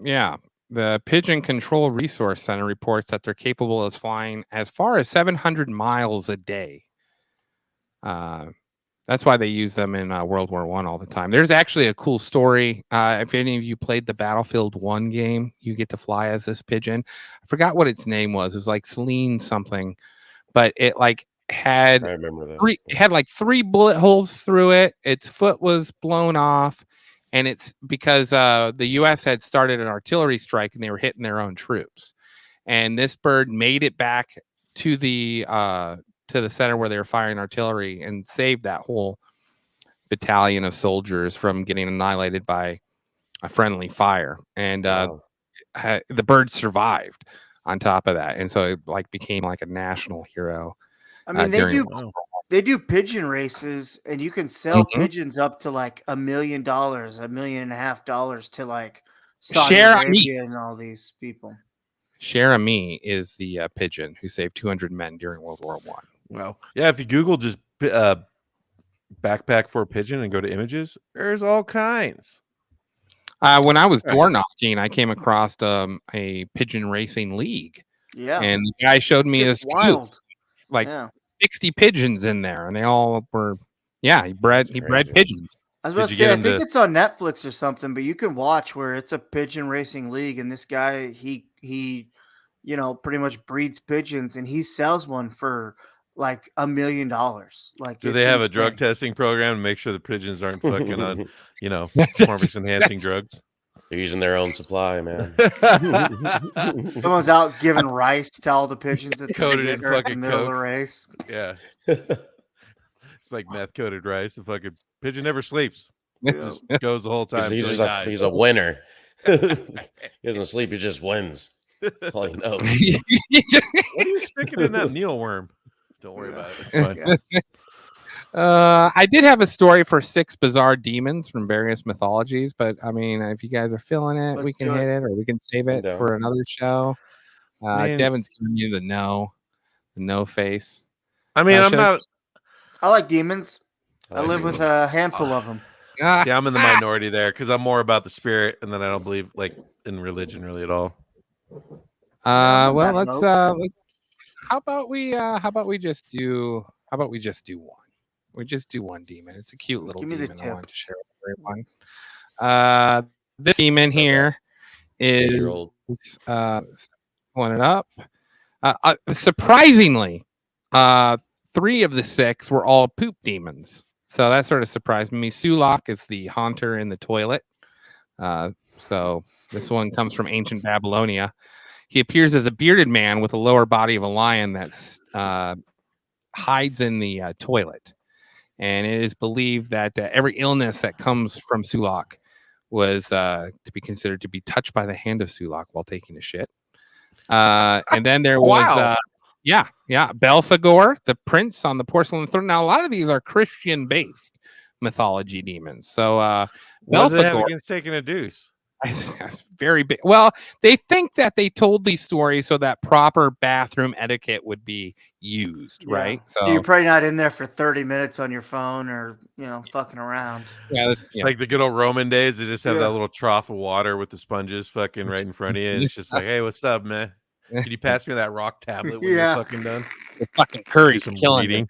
Yeah. The Pigeon Control Resource Center reports that they're capable of flying as far as 700 miles a day. That's why they use them in World War I all the time. There's actually a cool story. If any of you played the Battlefield 1 game, you get to fly as this pigeon. I forgot what its name was. It was like Celine something, but it like had I remember that. it had like 3 bullet holes through it. Its foot was blown off, and it's because the U.S. had started an artillery strike and they were hitting their own troops. And this bird made it back to the center where they were firing artillery and saved that whole battalion of soldiers from getting annihilated by a friendly fire. And the bird survived on top of that, and so it like became like a national hero. I mean, they do pigeon races, and you can sell pigeons up to like $1 million, $1.5 million to like Saudi Arabia and all these people. Jeremy is the pigeon who saved 200 men during World War I. Wow. Yeah, if you Google just backpack for a pigeon and go to images, there's all kinds. When I was door knocking, I came across a pigeon racing league. Yeah. And the guy showed me this wild. 60 pigeons in there, and they all were, he bred pigeons. I was about to say, I think it's on Netflix or something, but you can watch where it's a pigeon racing league, and this guy, he pretty much breeds pigeons, and he sells one for like $1 million. Like, do they have a drug testing program to make sure the pigeons aren't fucking on, performance enhancing drugs? They're using their own supply, man. Someone's out giving rice to all the pigeons at coated in fucking middle of Coke. the race. Yeah. It's like meth coated rice. The fucking pigeon never sleeps. Just goes the whole time. He's a winner. He doesn't sleep, he just wins. That's all you know. What are you sticking in that mealworm? Don't worry about it. It's fine. I did have a story for 6 bizarre demons from various mythologies, but I mean, if you guys are feeling it, we can hit it, or we can save it for another show. Devin's giving you the no face. I mean, I like demons. I live with a handful of them. Yeah, I'm in the minority there because I'm more about the spirit, and then I don't believe like in religion really at all. Well, let's. How about we just do one? We just do one demon. It's a cute little demon I wanted to share with everyone. This demon here is pulling it up. Surprisingly, 3 of the 6 were all poop demons. So that sort of surprised me. Sulak is the haunter in the toilet. So this one comes from ancient Babylonia. He appears as a bearded man with a lower body of a lion that hides in the toilet. And it is believed that every illness that comes from Sulak was to be considered to be touched by the hand of Sulak while taking a shit. And then there was... Belphegor, the prince on the porcelain throne. Now, a lot of these are Christian-based mythology demons. So, What do they have Belphegor against taking a deuce? very big. Well, they think that they told these stories so that proper bathroom etiquette would be used, right? So you're probably not in there for 30 minutes on your phone or fucking around. It's like the good old Roman days. They just have that little trough of water with the sponges fucking right in front of you. And it's just like, hey, what's up, man? Can you pass me that rock tablet when you're fucking done? The fucking curry's killing me.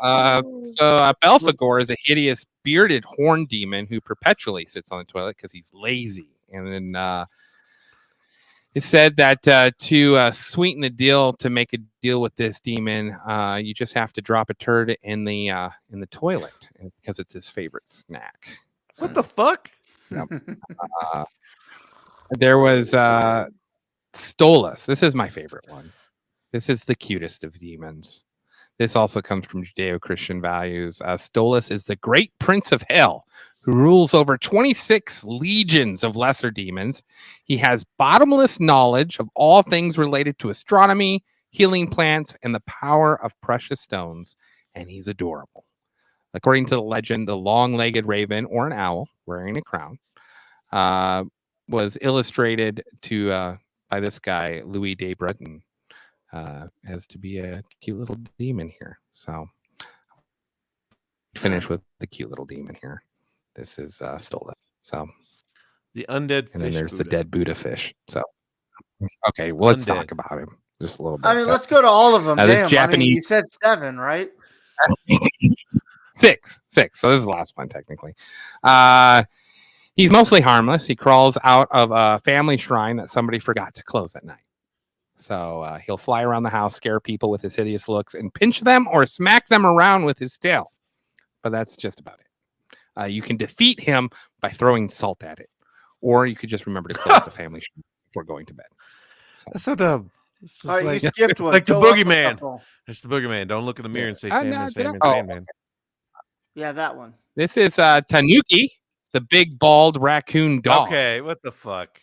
Belphegor is a hideous bearded horn demon who perpetually sits on the toilet because he's lazy. And then it said that to sweeten the deal, to make a deal with this demon, you just have to drop a turd in the toilet because it's his favorite snack. What the fuck? Yep. There was Stolas. This is my favorite one. This is the cutest of demons. This also comes from Judeo-Christian values. Stolas is the great prince of hell who rules over 26 legions of lesser demons. He has bottomless knowledge of all things related to astronomy, healing plants, and the power of precious stones, and he's adorable. According to the legend, the long-legged raven, or an owl, wearing a crown, was illustrated by this guy, Louis de Breton, as to be a cute little demon here. So finish with the cute little demon here. This is Stolas. So the undead fish. And then there's Buddha. the dead Buddha fish. So okay, well, let's Undead. talk about him just a little bit. I mean, let's go to all of them. This Damn, Japanese... you said 7, right? 6. So this is the last one, technically. He's mostly harmless. He crawls out of a family shrine that somebody forgot to close at night. So he'll fly around the house, scare people with his hideous looks, and pinch them or smack them around with his tail. But that's just about it. You can defeat him by throwing salt at it. Or you could just remember to close the family shrine before going to bed. So. That's so dumb. All right, you skipped one. Like the Go up a boogeyman. couple. It's the boogeyman. Don't look in the mirror and say No, Sandman, Sandman, oh, Sandman. Yeah, that one. This is Tanuki, the big bald raccoon dog. Okay, what the fuck?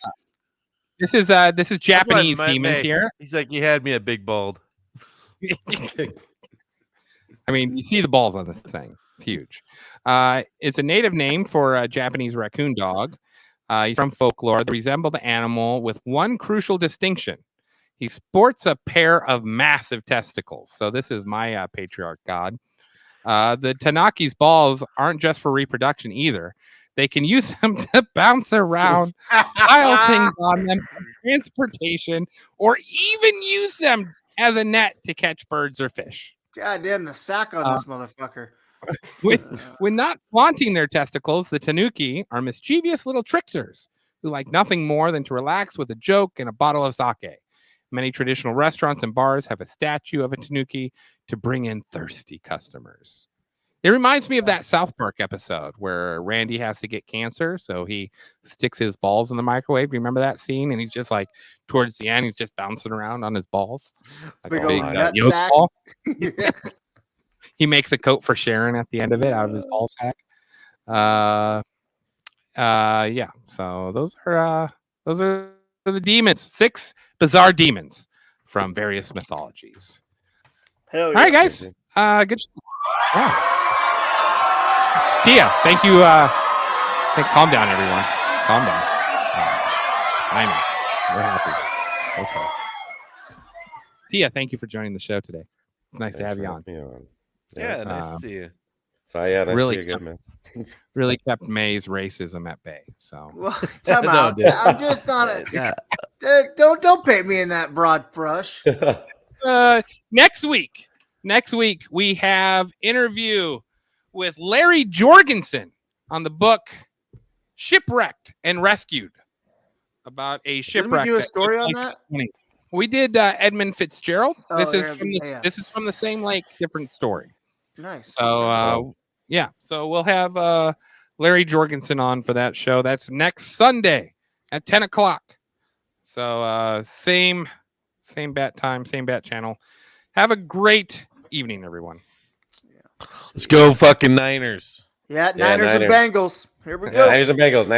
This is Japanese demons here. He's like, you had me at big bald. I mean, you see the balls on this thing. It's huge. It's a native name for a Japanese raccoon dog. He's from folklore. They resemble the animal with one crucial distinction. He sports a pair of massive testicles. So this is my patriarch god. The Tanuki's balls aren't just for reproduction either. They can use them to bounce around, pile things on them for transportation, or even use them as a net to catch birds or fish. God damn, the sack on this motherfucker. When not flaunting their testicles, the Tanuki are mischievous little tricksters who like nothing more than to relax with a joke and a bottle of sake. Many traditional restaurants and bars have a statue of a Tanuki to bring in thirsty customers. It reminds me of that South Park episode where Randy has to get cancer, so he sticks his balls in the microwave. Remember that scene? And he's just like, towards the end, he's just bouncing around on his balls. Like Big a big old nut yolk sack. ball. He makes a coat for Sharon at the end of it out of his ball sack. Yeah. So those are the demons. 6 bizarre demons from various mythologies. Hell All right, guys. Good. Yeah. Tia, thank you. Calm down, everyone. Calm down. I know. We're happy. Okay. Tia, thank you for joining the show today. It's nice to have you on. Yeah, nice to see you. Nice really to see you again, man. Really kept May's racism at bay. So Well, time No, out. dude. I'm just not don't paint me in that broad brush. Next week we have interview with Larry Jorgensen on the book Shipwrecked and Rescued, about a shipwreck. Didn't we do a story on that? We did Edmund Fitzgerald. Oh, This is yeah, from the yeah. this is from the same lake, different story. Nice. So yeah, so we'll have Larry Jorgensen on for that show. That's next Sunday at 10 o'clock. So same bat time, same bat channel. Have a great evening, everyone. Let's go, fucking Niners. Yeah, Niners and Niners. Bengals. Here we Yeah, go. Niners and Bengals.